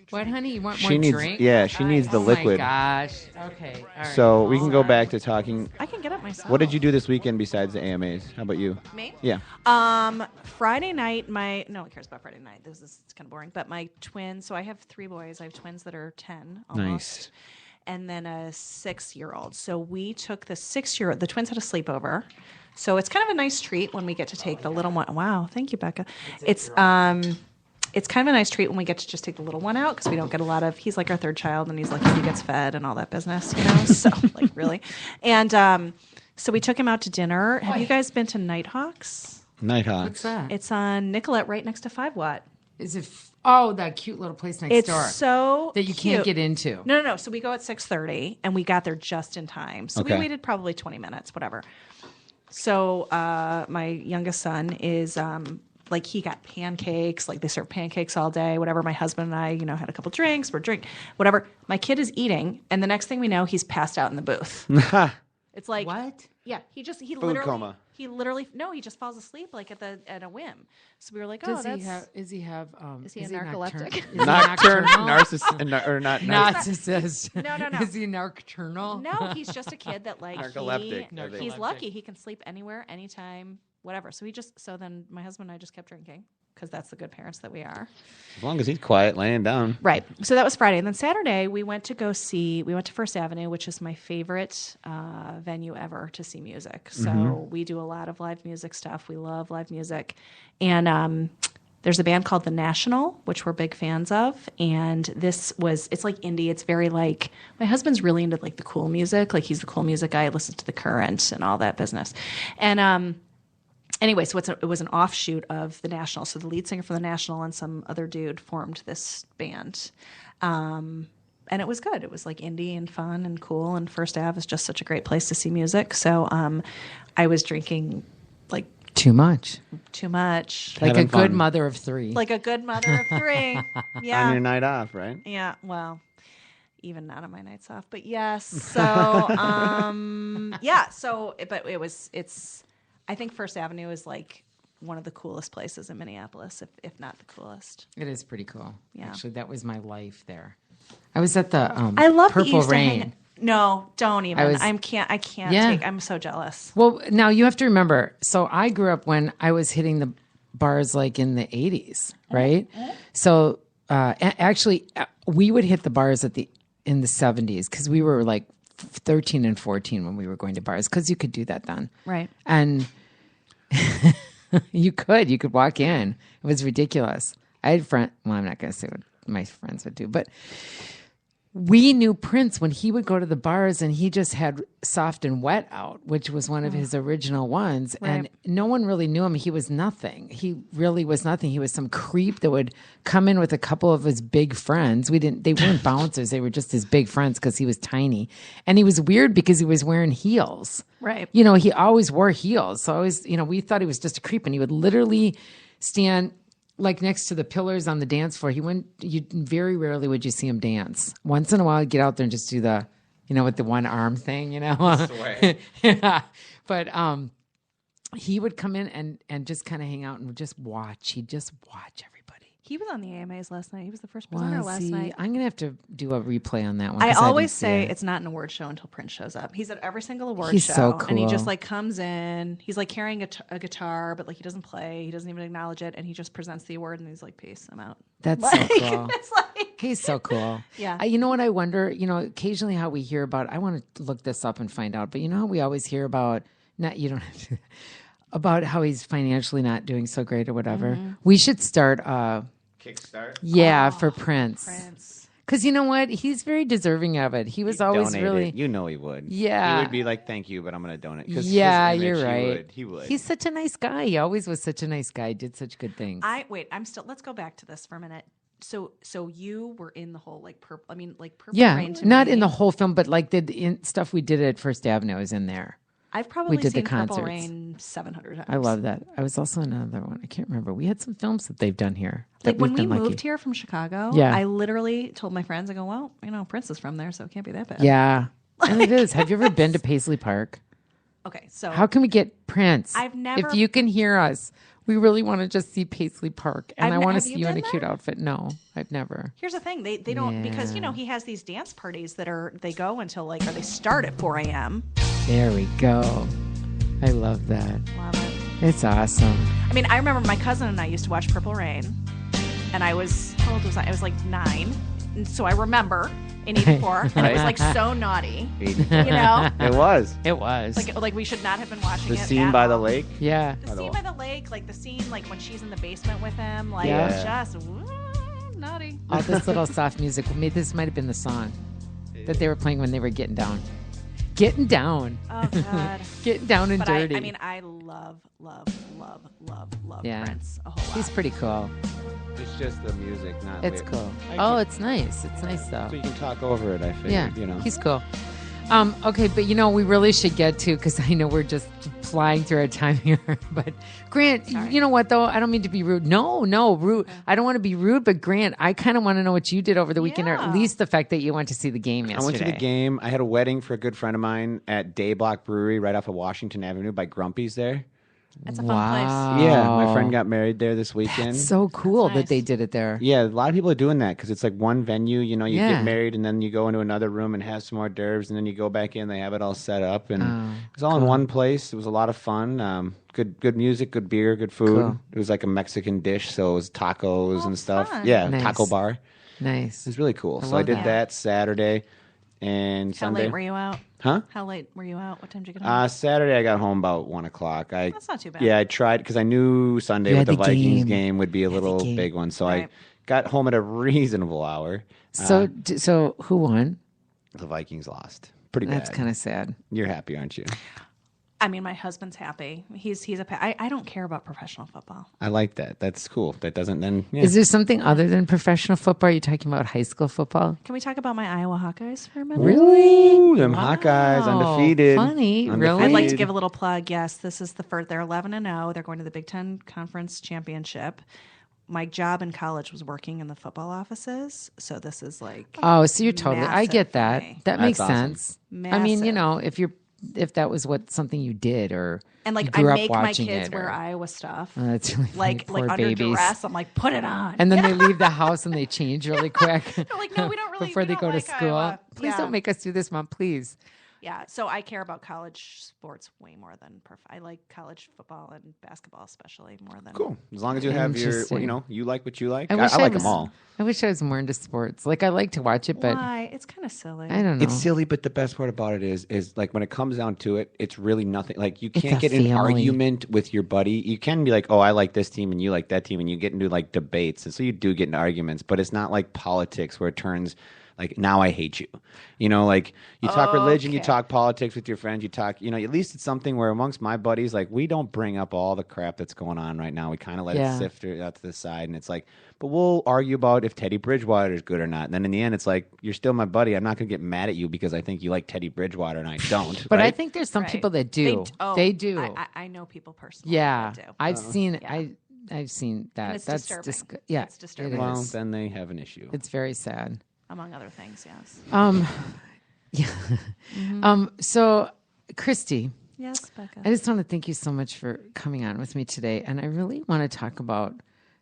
What, honey? You want She more needs. drink? Yeah, she needs the Oh liquid. my gosh. Okay. All right. So we can Hold go on. back to talking. I can get up myself. What did you do this weekend besides the AMAs? How about you? Me? Yeah. Friday night, no one cares about Friday night. This is kind of boring. But my twins, so I have 3 boys. I have twins that are 10 almost. Nice. And then a 6-year-old. So we took the 6-year-old, the twins had a sleepover. So it's kind of a nice treat when we get to take the little one. Wow, thank you, Becca. It's kind of a nice treat when we get to just take the little one out because we don't get a lot of. He's like our 3rd child, and he's lucky he gets fed and all that business, you know. So like really, and so we took him out to dinner. Have you guys been to Nighthawks? Nighthawks. What's that? It's on Nicollet, right next to 5 Watt. Is it? That cute little place next It's door so that you cute. can't get into. No. So we go at 6:30, and we got there just in time. So Okay. we waited probably 20 minutes, whatever. So my youngest son is like he got pancakes, like they serve pancakes all day, whatever. My husband and I, you know, had a couple drinks, whatever. My kid is eating, and the next thing we know, he's passed out in the booth. It's like What? Yeah, he Food literally coma. he just falls asleep like at a whim. So we were like, Does oh, he that's have? Is he have? Is he a narcoleptic? Is he Nocturne, nocturnal? or not? Narcissist. No. Is he nocturnal? No, he's just a kid that like Narcoleptic. he's lucky. He can sleep anywhere, anytime, whatever. So then my husband and I just kept drinking because that's the good parents that we are. As long as he's quiet, laying down. Right. So that was Friday. And then Saturday we went to First Avenue, which is my favorite venue ever to see music. So we do a lot of live music stuff. We love live music. And there's a band called The National, which we're big fans of. And it's like indie. It's very like, my husband's really into like the cool music. Like he's the cool music guy. He listens to The Current and all that business. And anyway, so it was an offshoot of The National. So the lead singer from The National and some other dude formed this band. And it was good. It was like indie and fun and cool. And First Ave is just such a great place to see music. So I was drinking like Too much. Too much. Like Having a good fun. mother of 3. Like a good mother of 3. Yeah. On your night off, right? Yeah, well, even not on my nights off, but yes. So, but it's, I think First Avenue is like one of the coolest places in Minneapolis, if not the coolest. It is pretty cool. Yeah. Actually, that was my life there. I was at the I love that you Purple used to Rain. hang. No, don't even. I can't Yeah. take. I'm so jealous. Well, now you have to remember. So I grew up when I was hitting the bars like in the 80s, right? So actually, we would hit the bars in the 70s because we were like 13 and 14 when we were going to bars because you could do that then, Right. and you could walk in. It was ridiculous. I had friends. Well, I'm not going to say what my friends would do, but we knew Prince when he would go to the bars and he just had Soft and Wet out, which was one of his original ones. Right. And no one really knew him. He was nothing. He really was nothing. He was some creep that would come in with a couple of his big friends. They weren't bouncers. They were just his big friends because he was tiny. And he was weird because he was wearing heels. Right. You know, he always wore heels. So always, we thought he was just a creep, and he would literally stand like next to the pillars on the dance floor. Very rarely would you see him dance. Once in a while, he'd get out there and just do the, with the one arm thing, yeah. But he would come in and just kind of hang out and just watch. He'd just watch everybody. He was on the AMAs last night. He was the first presenter last night. I'm going to have to do a replay on that one. I 'cause always didn't see say it. it's not an award show until Prince shows up. He's at every single award He's show. so And he cool. just like comes in. He's like carrying a guitar, but like he doesn't play. He doesn't even acknowledge it. And he just presents the award and he's like, peace, I'm out. That's Like, so cool. it's like, He's so cool. Yeah. You know what I wonder? Occasionally how we hear about, I want to look this up and find out, but how we always hear about, you don't have to, about how he's financially not doing so great or whatever. Mm-hmm. We should start, Kickstart. for Prince. Prince. Because you know what? He's very deserving of it. He was always Donate really. it. You know he would. Yeah. He would be like, thank you, but I'm going to donate. 'Cause his Yeah, image, you're right. He would. He's such a nice guy. He always was such a nice guy. Did such good things. Let's go back to this for a minute. So you were in the whole like Purple yeah, Rain to not me. in the whole film, but like stuff we did at First Avenue is in there. I've probably did the seen Purple concerts. Rain 700 times. I love that. I was also in another one. I can't remember. We had some films that they've done here. Like that when we've we been lucky. moved here from Chicago, Yeah. I literally told my friends, I go, well, Prince is from there, so it can't be that bad. Yeah, and it is. Have you ever been to Paisley Park? Okay, so How can we get Prince? I've never- If you can hear us, we really want to just see Paisley Park, and I want to have see you you in a been cute there? outfit. No, I've never. here's the thing, they don't because he has these dance parties they go until or they start at 4 a.m. There we go. I love that. Love it. It's awesome. I mean, I remember my cousin and I used to watch Purple Rain, and how old was I? I was like 9, and so I remember in '84, and it was like so naughty, It was. It was. like we should not have been watching The it. scene at by the all. lake. yeah. The scene by the lake, like the scene like when she's in the basement with him, like Yeah. just naughty. All this little soft music. This might have been the song that they were playing when they were getting down. Getting down. Oh God. Getting down and But dirty. I love Yeah. Prince a whole lot. He's pretty cool. It's just the music, not. It's we- cool. I Oh, can- it's nice. It's nice though. So you can talk over it. I figured. Yeah, he's cool. Okay, but we really should get to, because I know we're just flying through our time here. But Grant, you know what though? I don't mean to be rude. No, rude. I don't want to be rude, but Grant, I kind of want to know what you did over the weekend, or at Yeah. least the fact that you went to see the game yesterday. I went to the game. I had a wedding for a good friend of mine at Dayblock Brewery right off of Washington Avenue by Grumpy's there. That's a fun Wow. place. Yeah, my friend got married there this weekend. So cool That's that they nice. did it there. Yeah, a lot of people are doing that because it's like one venue. You Yeah. get married and then you go into another room and have some hors d'oeuvres, and then you go back in. They have it all set up, and it was all in one place. It was a lot of fun. Good music, good beer, good food. Cool. It was like a Mexican dish, so it was tacos and stuff. fun. Yeah, Nice. taco bar. It Nice. was really cool. So I love did that. that Saturday and How Sunday. late were you out? Huh? How late were you out? What time did you get home? Saturday I got home about 1:00. That's not too bad. Yeah, I tried because I knew Sunday You with had the the Vikings game. game would be a had the little game. big one, so Right. I got home at a reasonable hour. So who won? The Vikings lost. Pretty That's bad. kind of sad. You're happy, aren't you? I mean, my husband's happy. I don't care about professional football. I like that. That's cool. That doesn't then. Yeah. Is there something other than professional football? Are you talking about high school football? Can we talk about my Iowa Hawkeyes for a minute? Really? Ooh, them Hawkeyes, undefeated. Funny. Undefeated. Really? I'd like to give a little plug. Yes, this is the first. They're 11-0. They're going to the Big Ten Conference Championship. My job in college was working in the football offices, so this is like. Oh, so you're totally. I massive get for that. me. That makes awesome. sense. I mean, you Massive. know, if that was something you did or And you like I grew up make my watching kids it wear or- Iowa stuff. Oh, that's really funny. like Poor under babies. duress, I'm like, put it on. And then they leave the house and they change really quick. They're like, no, we don't really. before we they don't go like to school. Iowa. Please Yeah. don't make us do this, Mom. Please. Yeah, so I care about college sports way more than I like college football and basketball especially more than. Cool. As long as you have your, Interesting. you know, you like what you like. I I, wish I like was, them all. I wish I was more into sports. Like I like to watch it, but Why? It's kind of silly. I don't know. It's silly, but the best part about it is like when it comes down to it, it's really nothing. Like you It's can't a get in an family. argument with your buddy. You can be like, oh, I like this team and you like that team, and you get into like debates, and so you do get into arguments. But it's not like politics where it turns like now I hate you. You know, like you talk religion, you Okay. talk politics with your friends, you talk. You know, at least it's something where amongst my buddies, like we don't bring up all the crap that's going on right now. We kind of let Yeah. it sift out to the side, and it's like, but we'll argue about if Teddy Bridgewater is good or not. And then in the end, it's like you're still my buddy. I'm not going to get mad at you because I think you like Teddy Bridgewater and I don't. But I right? think there's some Right. people that do. They do. I know people personally. Yeah, that do. I've seen. Yeah. I've seen that. And it's That's disturbing. yeah, It's disturbing. It Well, is. then they have an issue. It's very sad. Among other things, yes. Yeah. So, Kristy, Yes, Becca. I just want to thank you so much for coming on with me today, and I really want to talk about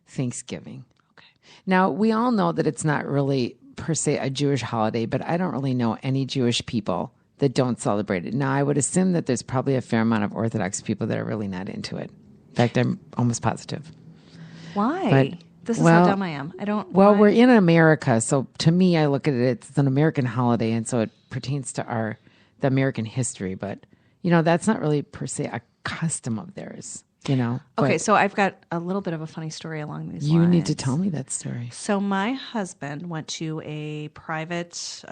Thanksgiving. Okay. Now, we all know that it's not really per se a Jewish holiday, but I don't really know any Jewish people that don't celebrate it. Now, I would assume that there's probably a fair amount of Orthodox people that are really not into it. In fact, I'm almost positive. Why? But- This is well- how dumb I am. I don't. Well, why? we're in America, so to me, I look at it, it's an American holiday, and so it pertains to the American history. But, you know, that's not really per se a custom of theirs, you know. Okay, But so I've got a little bit of a funny story along these lines. you need to tell me that story. So my husband went to a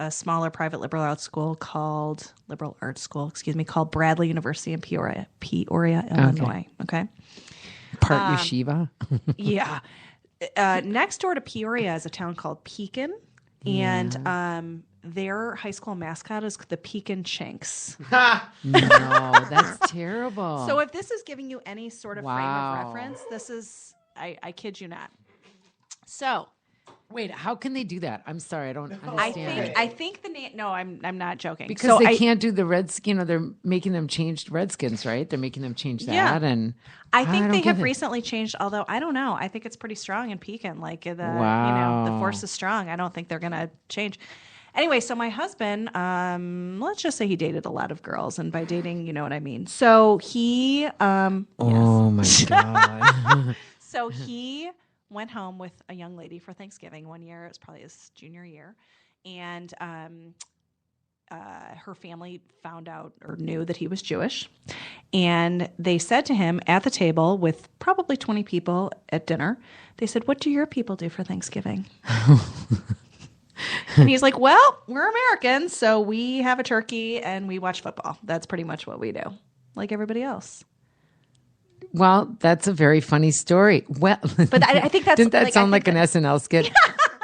smaller private liberal arts school called Bradley University in Peoria, Illinois. Okay. Part yeshiva. Yeah. Next door to Peoria is a town called Pekin, and their high school mascot is the Pekin Chinks. No, that's terrible. So if this is giving you any sort of frame Wow. of reference, this is, I kid you not. So wait, how can they do that? I'm sorry, I don't understand. I think the name. No, I'm not joking. Because so they can't do the Redskin, they're making them change Redskins, right? They're making them change that, Yeah. and I think don't they get have it. recently changed. Although I don't know. I think it's pretty strong in Pekin. Like the Wow. the force is strong. I don't think they're gonna change. Anyway, so my husband, let's just say he dated a lot of girls, and by dating, you know what I mean. So he, oh my god, so he went home with a young lady for Thanksgiving one year. It was probably his junior year, and her family found out or knew that he was Jewish, and they said to him at the table with probably 20 people at dinner, they said, "What do your people do for Thanksgiving?" And he's like, "Well, we're Americans, so we have a turkey and we watch football. That's pretty much what we do, like everybody else." well, that's a very funny story. Well, But I think that's didn't that like, I sound think like an SNL skit?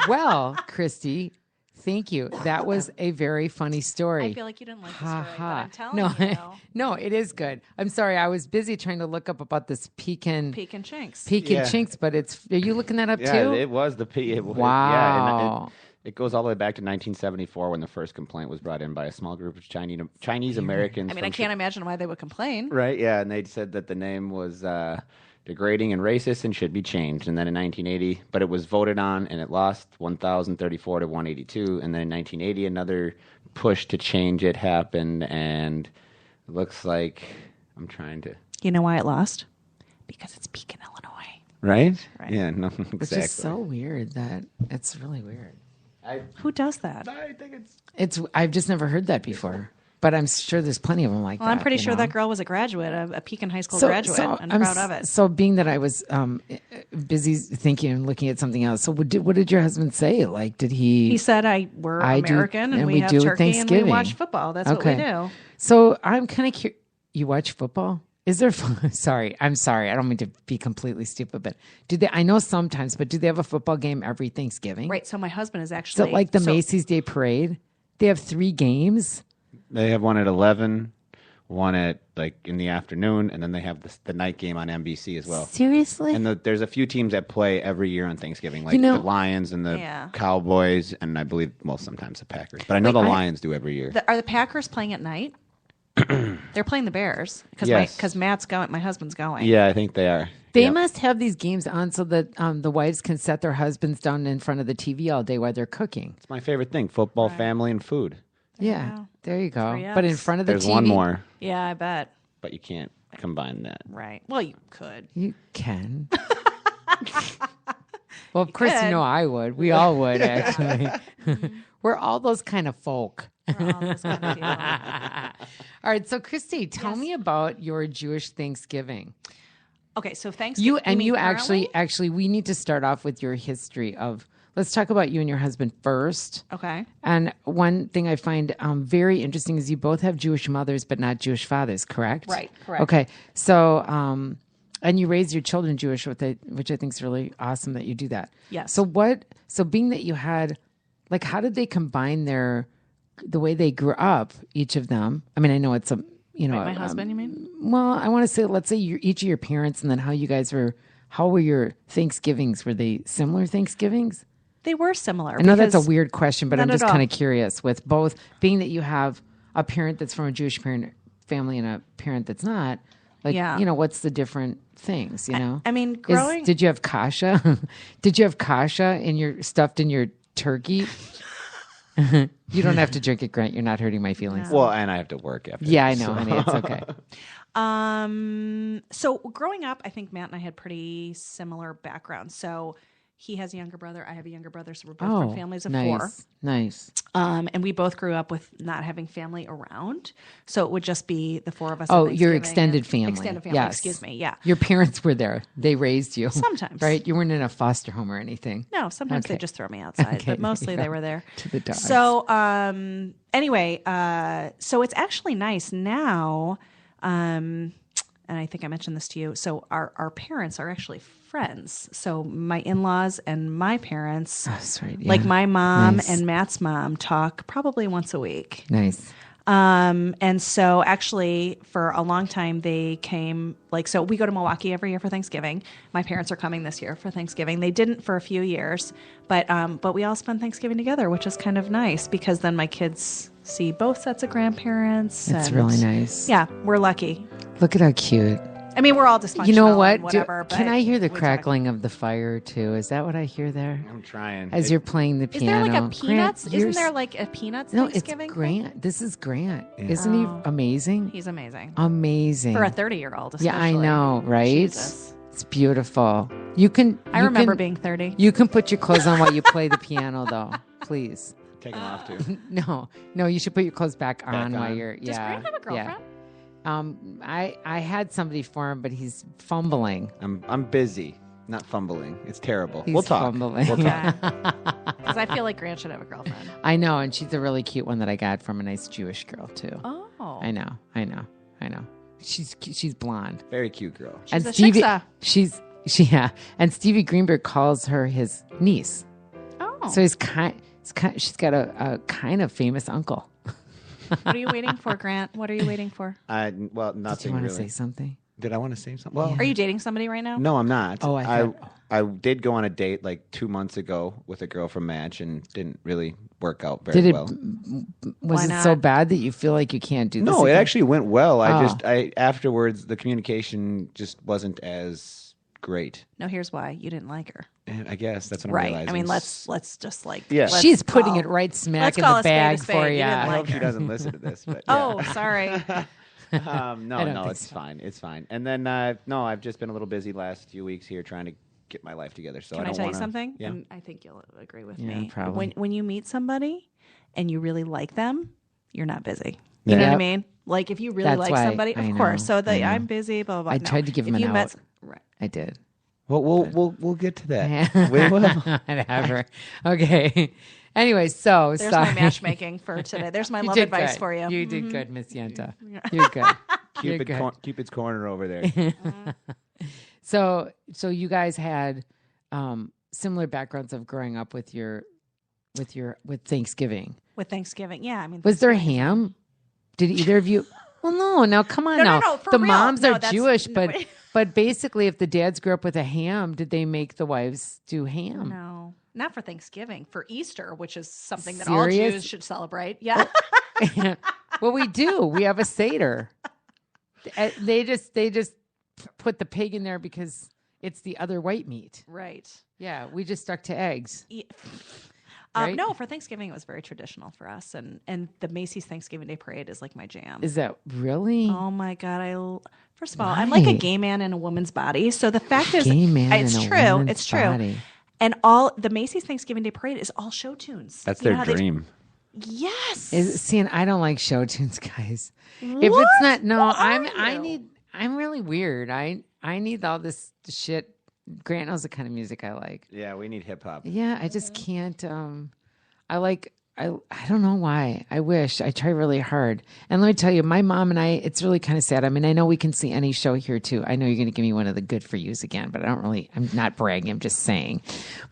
Well, Kristy, thank you. That was a very funny story. I feel like you didn't like the Ha story, but ha. I'm telling No, you. no, it is good. I'm sorry, I was busy trying to look up about this Pekin Pekin Chinks. Yeah. Chinks, but are you looking that up Yeah, too? it was the P. It was, Wow. Yeah, and it goes all the way back to 1974 when the first complaint was brought in by a small group of Chinese Americans. I mean, I can't imagine why they would complain. Right, yeah, and they said that the name was degrading and racist and should be changed. And then in 1980, but it was voted on and it lost 1,034 to 182. And then in 1980, another push to change it happened, and it looks like I'm trying to. You know why it lost? Because it's Pekin, Illinois. Right? Right. Yeah, no, exactly. It's just so weird that it's really weird. Who does that? I think it's. I've just never heard that before, but I'm sure there's plenty of them like that. Well, I'm pretty you sure know? that girl was a graduate, a Pekin High School graduate, and I'm proud of it. So being that I was busy thinking and looking at something else, so what did your husband say? Like, did He said, "We're I do- American, and and we we have do turkey, and we Thanksgiving." watch football. That's what we do." So I'm kind of curious. you watch football? Is there? Sorry, I'm sorry. I don't mean to be completely stupid, but do they? I know sometimes, but do they have a football game every Thanksgiving? Right. So my husband is actually. Is it like the Macy's Day Parade? They have 3 games. They have one at 11, one at like in the afternoon, and then they have the night game on NBC as well. Seriously? And there's a few teams that play every year on Thanksgiving, like the Lions and the Cowboys, and I believe, well, sometimes the Packers. But I know the Lions do every year. Are the Packers playing at night? They're playing the Bears because Matt's going. My husband's going. Yeah, I think they are. They must have these games on so that the wives can set their husbands down in front of the TV all day while they're cooking. It's my favorite thing: football, family, and food. Yeah, there you go. But in front of the TV, there's one more. Yeah, I bet. But you can't combine that. Right. Well, you could. You can. Well, of course, you know I would. We all would, actually. We're all those kind of folk. We're all those kind of people. All right, so Kristy, tell me about your Jewish Thanksgiving. Okay, so Thanksgiving. You actually, we need to start off with your history of. Let's talk about you and your husband first. Okay. And one thing I find very interesting is you both have Jewish mothers, but not Jewish fathers, correct? Right, correct. Okay. So, and you raise your children Jewish, which I think is really awesome that you do that. Yes. So being that you had, like, how did they combine the way they grew up, each of them? I mean, I know it's my husband, you mean? Well, I want to say, let's say each of your parents, and then how were your Thanksgivings? Were they similar Thanksgivings? They were similar. I know that's a weird question, but I'm just kind of curious with both being that you have a parent that's from a Jewish family and a parent that's not. Like, what's the different things, I mean, did you have kasha? Did you have kasha stuffed in your turkey? You don't have to drink it, Grant. You're not hurting my feelings. No. Well, and I have to work after. Yeah, I know, honey. It's okay. So growing up, I think Matt and I had pretty similar backgrounds. So he has a younger brother. I have a younger brother. So we're both from families of 4. Nice. And we both grew up with not having family around. So it would just be the 4 of us. Oh, your extended family. Extended family, yes. Excuse me. Yeah. Your parents were there. They raised you. Sometimes. Right? You weren't in a foster home or anything. No, sometimes they just throw me outside. Okay, but mostly they were there. To the dogs. So anyway, so it's actually nice now. And I think I mentioned this to you. So our parents are actually friends. So my in-laws and my parents, like my mom and Matt's mom, talk probably once a week. Nice. And so actually for a long time they came, so we go to Milwaukee every year for Thanksgiving. My parents are coming this year for Thanksgiving. They didn't for a few years, but we all spend Thanksgiving together, which is kind of nice because then my kids see both sets of grandparents. It's really nice. Yeah, we're lucky. Look at how cute. I mean, we're all dysfunctional. You know what? Whatever, can I hear the crackling of the fire too? Is that what I hear there? I'm trying. As you're playing the piano. Is there like a Peanuts? Isn't there like a Peanuts Thanksgiving? No, it's Grant. This is Grant. Yeah. Isn't he amazing? He's amazing. Amazing. For a 30-year-old, especially. Yeah, I know, right? Jesus. It's beautiful. I remember being 30. You can put your clothes on while you play the piano, though. Please. Take them off, too. No, you should put your clothes back on while you're... Does Grant have a girlfriend? Yeah. I had somebody for him, but he's fumbling. I'm busy, not fumbling. It's terrible. He's we'll talk. Fumbling. We'll talk. Because I feel like Grant should have a girlfriend. I know, and she's a really cute one that I got from a nice Jewish girl too. Oh, I know. She's blonde, very cute girl. She's a shiksa. And Stevie Greenberg calls her his niece. Oh, so she's got a kind of famous uncle. What are you waiting for, Grant? What are you waiting for? Well, nothing. Did you want really. to say something? Did I want to say something? Well, are you dating somebody right now? No, I'm not. Oh, I did go on a date like 2 months ago with a girl from Match and didn't really work out very well. Was it so bad that you feel like you can't do this? No, again? it actually went well. I afterwards the communication just wasn't as great. No, here's why. You didn't like her. And I guess that's what I'm right. realizing. I mean, let's just She's putting it right smack in the bag for you. I hope she doesn't listen to this. But oh, sorry. No, it's fine. It's fine. And then I've just been a little busy last few weeks here trying to get my life together. So Can I don't tell wanna, you something? Yeah. And I think you'll agree with Yeah, me. probably. When you meet somebody and you really like them, you're not busy. You Yeah. know what I mean? Like if you really That's like why somebody, I of course. know, So I'm busy. Blah blah blah. I tried to give him if an you out. Right. I did. Well, we'll get to that. We will. Whatever. Okay. Anyway, so there's sorry. my matchmaking for today. There's my love advice good. for you. You did good, Miss Yenta. You're good. Cupid's corner over there. So you guys had similar backgrounds of growing up with Thanksgiving. With Thanksgiving, yeah. I mean, was there ham? Did either of you? Well, no. Now, come on. No, the real. moms are Jewish, no, but basically, if the dads grew up with a ham, did they make the wives do ham? No, not for Thanksgiving. For Easter, which is something that Serious? all Jews should celebrate. Yeah. Well, we do. We have a Seder. They just put the pig in there because it's the other white meat. Right. Yeah, we just stuck to eggs. Yeah. Right? No, for Thanksgiving, it was very traditional for us. And the Macy's Thanksgiving Day Parade is like my jam. Is that really? Oh, my God. First of all, I'm like a gay man in a woman's body. So the fact is, it's true. It's true. Body. And all the Macy's Thanksgiving Day Parade is all show tunes. That's their dream. Yes. And I don't like show tunes, guys. What? If it's not, no, What I'm really weird. I need all this shit. Grant knows the kind of music I like. Yeah, we need hip hop. Yeah, I just can't. I don't know why. I wish. I try really hard. And let me tell you, my mom and I, it's really kind of sad. I mean, I know we can see any show here too. I know you're going to give me one of the good for yous again, but I'm not bragging. I'm just saying.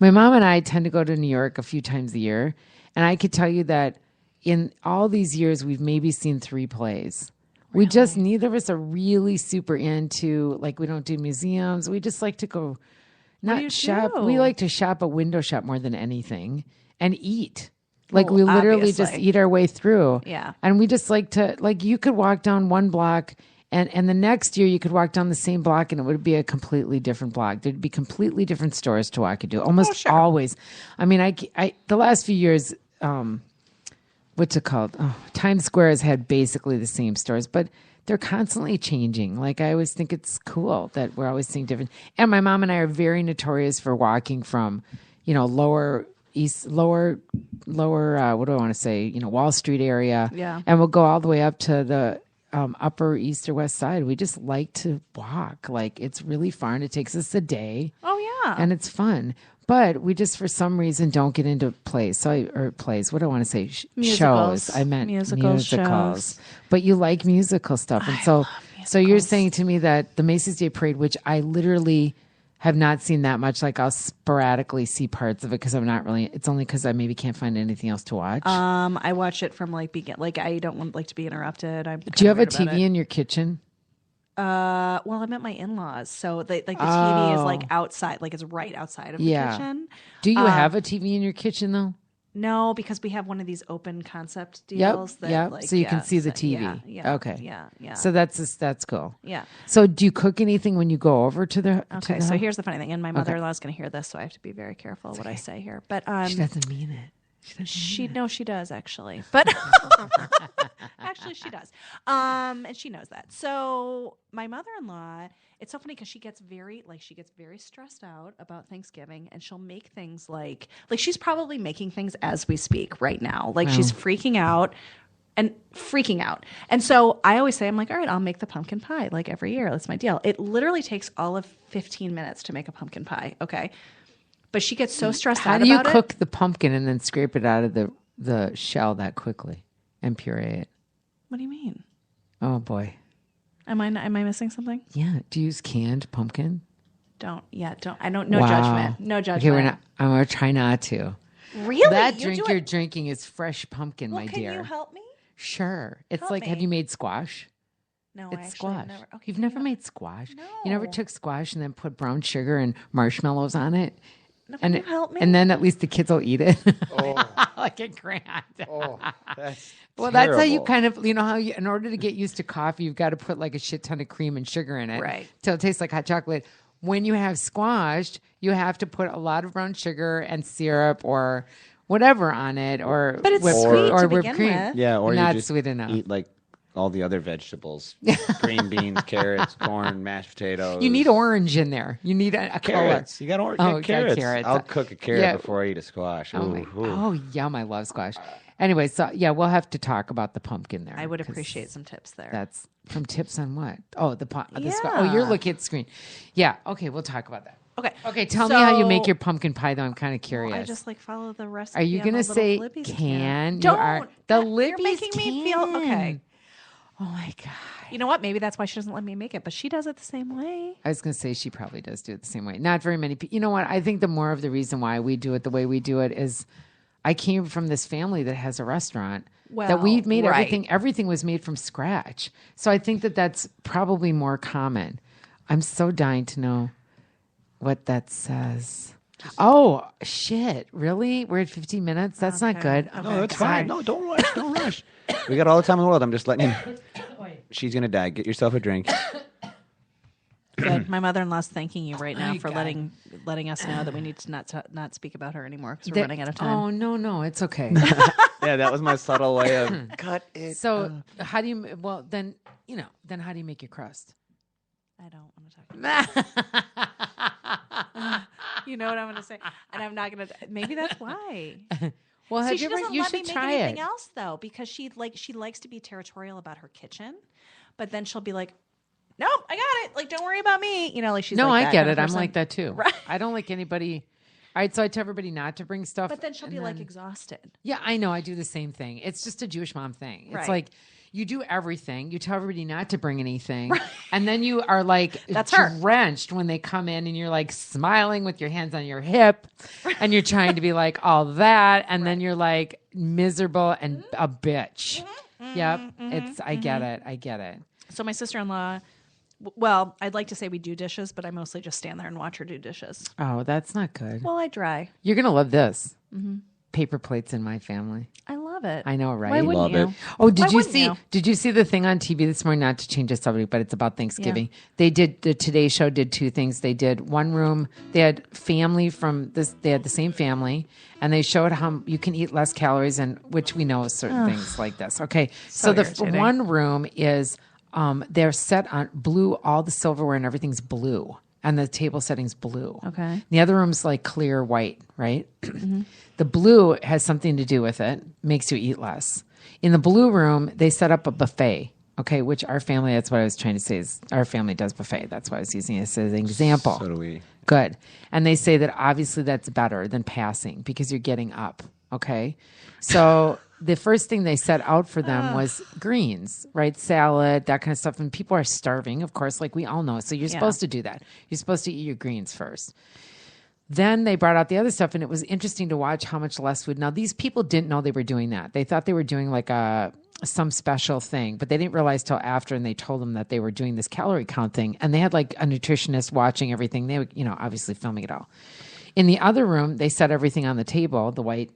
My mom and I tend to go to New York a few times a year. And I could tell you that in all these years, we've maybe seen 3 plays. Really? We just, neither of us are really super into, like, we don't do museums. We just like to go, not shop. We like to shop, a window shop more than anything, and eat. Like, we literally just eat our way through. Yeah. And we just like to, like, you could walk down one block, and the next year you could walk down the same block, and it would be a completely different block. There'd be completely different stores to walk into, almost always. I mean, I the last few years, what's it called? Oh, Times Square has had basically the same stores, but they're constantly changing. Like, I always think it's cool that we're always seeing different. And my mom and I are very notorious for walking from, lower what do I want to say? Wall Street area. Yeah. And we'll go all the way up to the upper east or west side. We just like to walk. Like, it's really far, and it takes us a day. Oh, yeah. And it's fun. But we just, for some reason, don't get into plays. What do I want to say? Musicals. Shows. I meant musicals. Shows. But you like musical stuff. And so you're saying to me that the Macy's Day Parade, which I literally have not seen that much, like, I'll sporadically see parts of it because I'm not really, it's only because I maybe can't find anything else to watch. I watch it from, like, I don't want, to be interrupted. Do you have a TV in your kitchen? Well, I'm at my in-laws, so the TV is like outside, like it's right outside of the kitchen. Do you have a TV in your kitchen though? No, because we have one of these open concept deals. Yep. So you can see the TV. Yeah. Okay. Yeah. So that's cool. Yeah. So do you cook anything when you go over to the? Okay. So here's the funny thing, and my mother-in-law is going to hear this, so I have to be very careful what I say here. But she doesn't mean it. She does actually, but actually she does, and she knows that. So my mother-in-law, it's so funny because she gets very stressed out about Thanksgiving, and she'll make things like she's probably making things as we speak right now. Like, she's freaking out. And so I always say, I'm like, all right, I'll make the pumpkin pie like every year. That's my deal. It literally takes all of 15 minutes to make a pumpkin pie. Okay. But she gets so stressed out about it. How do you cook the pumpkin and then scrape it out of the shell that quickly and puree it? What do you mean? Oh, boy. Am I missing something? Yeah. Do you use canned pumpkin? No judgment. No judgment. Okay, I'm going to try not to. Really? That drink you're drinking is fresh pumpkin, my dear. Can you help me? Sure. It's have you made squash? No, it's actually squash. never. Okay, You've never made squash? No. You never took squash and then put brown sugar and marshmallows on it? No, can you help me? And then at least the kids will eat it. Oh. Like a Grant. Oh, that's well, terrible. that's how you kind of, how you, in order to get used to coffee, you've got to put like a shit ton of cream and sugar in it. Right. Till it tastes like hot chocolate. When you have squash, you have to put a lot of brown sugar and syrup or whatever on it, but it's sweet to begin with. Yeah, or not you just sweet enough. Eat like all the other vegetables: green beans, carrots, corn, mashed potatoes. You need orange in there. You need a carrots. color. You got carrots. carrots. I'll cook a carrot before I eat a squash. Oh, yum! I love squash. Anyway, so we'll have to talk about the pumpkin there. I would appreciate some tips there. That's from tips on what? Oh, the yeah. squash. Oh, you're looking at the screen. Yeah. Okay, we'll talk about that. Okay. Tell me how you make your pumpkin pie, though. I'm kind of curious. I just follow the recipe. Are you going to say Libby's can? Don't. The Libby's You're making me feel okay. Oh my God. You know what? Maybe that's why she doesn't let me make it, but she does it the same way. I was going to say she probably does do it the same way. Not very many people. You know what? I think the more of the reason why we do it the way we do it is I came from this family that has a restaurant that we've made everything. Everything was made from scratch. So I think that that's probably more common. I'm so dying to know what that says. Oh, shit. Really? We're at 15 minutes? That's not good. Okay. No, that's fine. No, don't rush. Don't rush. We got all the time in the world. I'm just letting you. She's going to die. Get yourself a drink. Good. My mother-in-law's thanking you right now for letting us know that we need to not speak about her anymore because we're running out of time. Oh, no. It's okay. Yeah, that was my subtle way of cut it. So how do you, well, then how do you make your crust? I don't want to talk about you know what I'm going to say. And I'm not going to, maybe that's why. Well, See, she doesn't you let should me try make anything it. else though, because she likes to be territorial about her kitchen, but then she'll be like, "Nope, I got it. Like, don't worry about me." You know, like she's No, like I that get kind it. of I'm person. like that too. Right. I don't like anybody. All right, so I tell everybody not to bring stuff. But then she'll and be like exhausted. Yeah, I know. I do the same thing. It's just a Jewish mom thing. It's Right. like you do everything. You tell everybody not to bring anything. Right. And then you are like That's her. drenched when they come in and you're like smiling with your hands on your hip and you're trying to be like all that. And then you're like miserable and a bitch. Yep. I get it. I get it. So my sister-in-law, well, I'd like to say we do dishes, but I mostly just stand there and watch her do dishes. Oh, that's not good. Well, I dry. You're going to love this. Paper plates in my family. I love it. I know, right? Why wouldn't Love you? it. Oh, did Why you wouldn't see? you? Did you see the thing on TV this morning? Not to change the subject, but it's about Thanksgiving. They did the Today Show did two things. They did one room. They had family from this. They had the same family, and they showed how you can eat less calories, and which we know is certain things like this. Okay, so the irritating. one room is they're set on blue. All the silverware and everything's blue. And the table setting's blue. Okay. The other room's like clear white, right? The blue has something to do with it, makes you eat less. In the blue room, they set up a buffet, okay, which our family, that's what I was trying to say, is our family does buffet. That's why I was using it as an example. So do we. Good. And they say that obviously that's better than passing because you're getting up, okay? So the first thing they set out for them was greens, right? Salad, that kind of stuff. And people are starving, of course, like we all know. So you're supposed to do that. You're supposed to eat your greens first. Then they brought out the other stuff, and it was interesting to watch how much less food. Now, these people didn't know they were doing that. They thought they were doing like some special thing, but they didn't realize till after, and they told them that they were doing this calorie count thing. And they had like a nutritionist watching everything. They were, obviously filming it all. In the other room, they set everything on the table, the white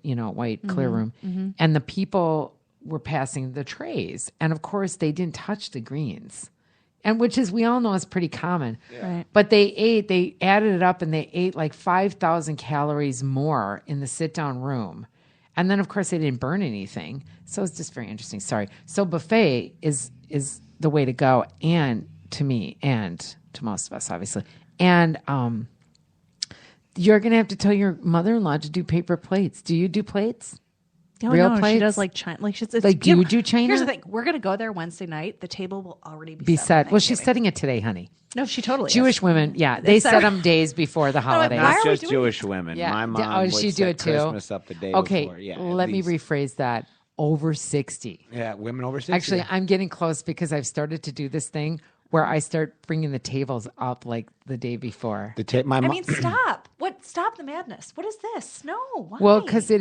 clear room, and the people were passing the trays. And of course, they didn't touch the greens, and which is, we all know, is pretty common. Yeah. Right. But they added it up, and they ate like 5,000 calories more in the sit-down room. And then, of course, they didn't burn anything. So it's just very interesting. Sorry. So buffet is the way to go, and to me, and to most of us, obviously. And you're going to have to tell your mother-in-law to do paper plates. Do you do plates? Oh, Real no, plates? she does like China. Like, it's, Like, do you do China? Here's the thing: we're gonna go there Wednesday night. The table will already Be set. set. for Well, she's Thanksgiving. setting it today, honey. No, she totally Jewish is. women, yeah, they set- set them days before the holidays. why Not are we just doing Jewish women. Yeah. My mom Oh, would she set do it too? Christmas up the day Okay, before. Yeah, let me at least. rephrase that. Over 60. Yeah, women over 60. Actually, I'm getting close because I've started to do this thing where I start bringing the tables up like the day before. my I mom. mean, stop! Stop the madness? What is this? No. Why? Well, because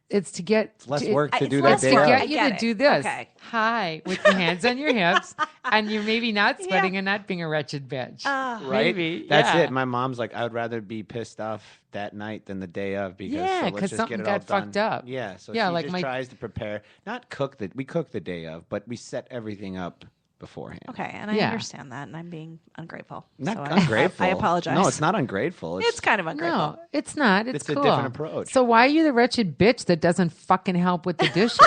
it's to get less to, work to it's do less that to day work. of. I get you get to it. do this. Okay. Hi, with your hands on your hips, and you're maybe not sweating and not being a wretched bitch. Right? Maybe, That's yeah. it. My mom's like, I would rather be pissed off that night than the day of because Yeah, so 'cause let's just something get it all got fucked done. up. Yeah, so Yeah, she like just my- tries to prepare. Not cook we cook the day of, but we set everything up beforehand. Okay, and I Yeah. understand that, and I'm being ungrateful. Not So ungrateful. I apologize. No, it's not ungrateful. It's kind of ungrateful. No, it's not. It's It's a cool. different approach. So why are you the wretched bitch that doesn't fucking help with the dishes?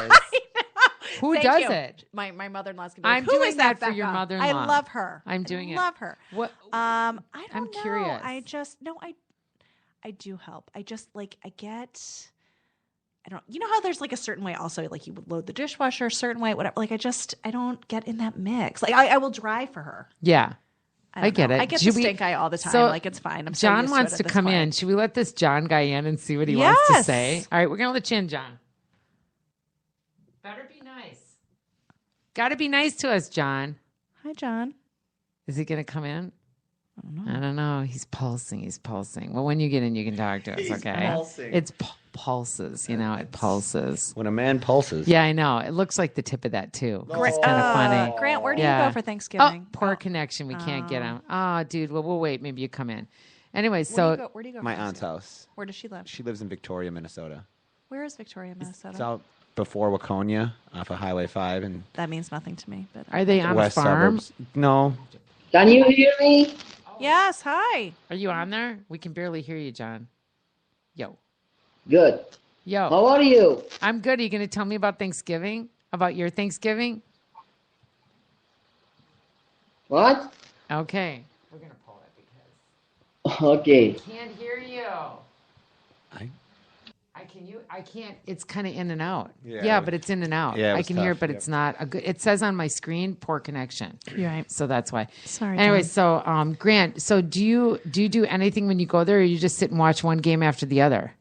Who Thank does you. it? My mother-in-law's gonna be like, I'm "Who doing is that for Becca?" your mother-in-law. I love her. I'm doing it. Love her. What? I don't I'm know. curious. I do help. I just like I don't. You know how there's like a certain way. Also, like you would load the dishwasher a certain way, whatever. Like I don't get in that mix. Like I will dry for her. Yeah. I don't get know. it. I get Should the we- stink eye all the time. So, like it's fine. I'm so John used wants to, to it at this come in. point. Should we let this John guy in and see what he wants to Yes. say? All right, we're going to let you in, John. Better be nice. Got to be nice to us, John. Hi, John. Is he going to come in? I don't know. He's pulsing. Well, when you get in, you can talk to us, okay? Pulsing. It's pulses, it pulses. When a man pulses. Yeah, I know. It looks like the tip of that, too. It's kind of funny. Grant, where do you go for Thanksgiving? Poor connection. We can't get him. Oh, dude. Well, we'll wait. Maybe you come in. Anyway, Where do you go? My aunt's house. Where does she live? She lives in Victoria, Minnesota. Where is Victoria, Minnesota? It's out before Waconia off of Highway 5. And that means nothing to me. But are they on west a farm? Suburbs. No. Can you hear me? Yes, hi. Are you on there? We can barely hear you, John. Yo. Good. How are you? I'm good. Are you going to tell me about Thanksgiving? About your Thanksgiving? What? Okay. We're going to pull it because Okay. I can't hear you. I can't. It's kind of in and out. Yeah, but it's in and out. Yeah, I can hear it, but it's not a good. It says on my screen, poor connection. You're right. So that's why. Sorry. Anyway, John. so Grant, so do you do anything when you go there, or you just sit and watch one game after the other?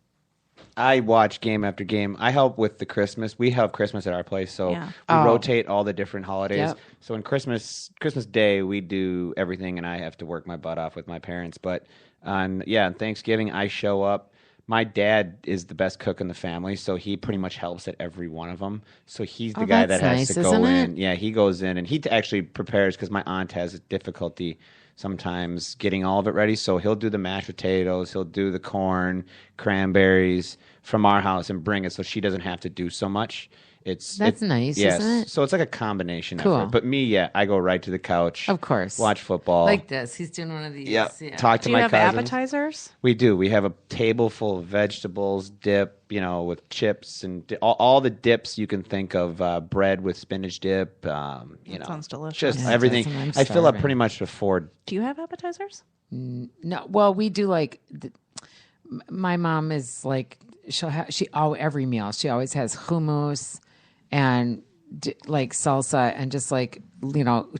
I watch game after game. I help with the Christmas. We have Christmas at our place, so Yeah. we rotate all the different holidays. Yep. So in Christmas Day, we do everything, and I have to work my butt off with my parents. But on Thanksgiving, I show up. My dad is the best cook in the family, so he pretty much helps at every one of them. So he's the guy that has nice, to go isn't in. it? Yeah, he goes in, and he actually prepares because my aunt has difficulty sometimes getting all of it ready. So he'll do the mashed potatoes, he'll do the corn, cranberries from our house and bring it so she doesn't have to do so much. That's nice, yes. isn't it? So it's like a combination Cool. effort. But me, I go right to the couch. Of course. Watch football. Like this. He's doing one of these. Yeah. Yeah. Talk to Do you my have cousins. appetizers? We do. We have a table full of vegetables, dip, with chips and all the dips you can think of. Bread with spinach dip. That sounds delicious. Just Yeah, it everything. does, and I'm I fill up starving. pretty much before. Do you have appetizers? No, well, we do my mom is like every meal she always has hummus and like salsa and just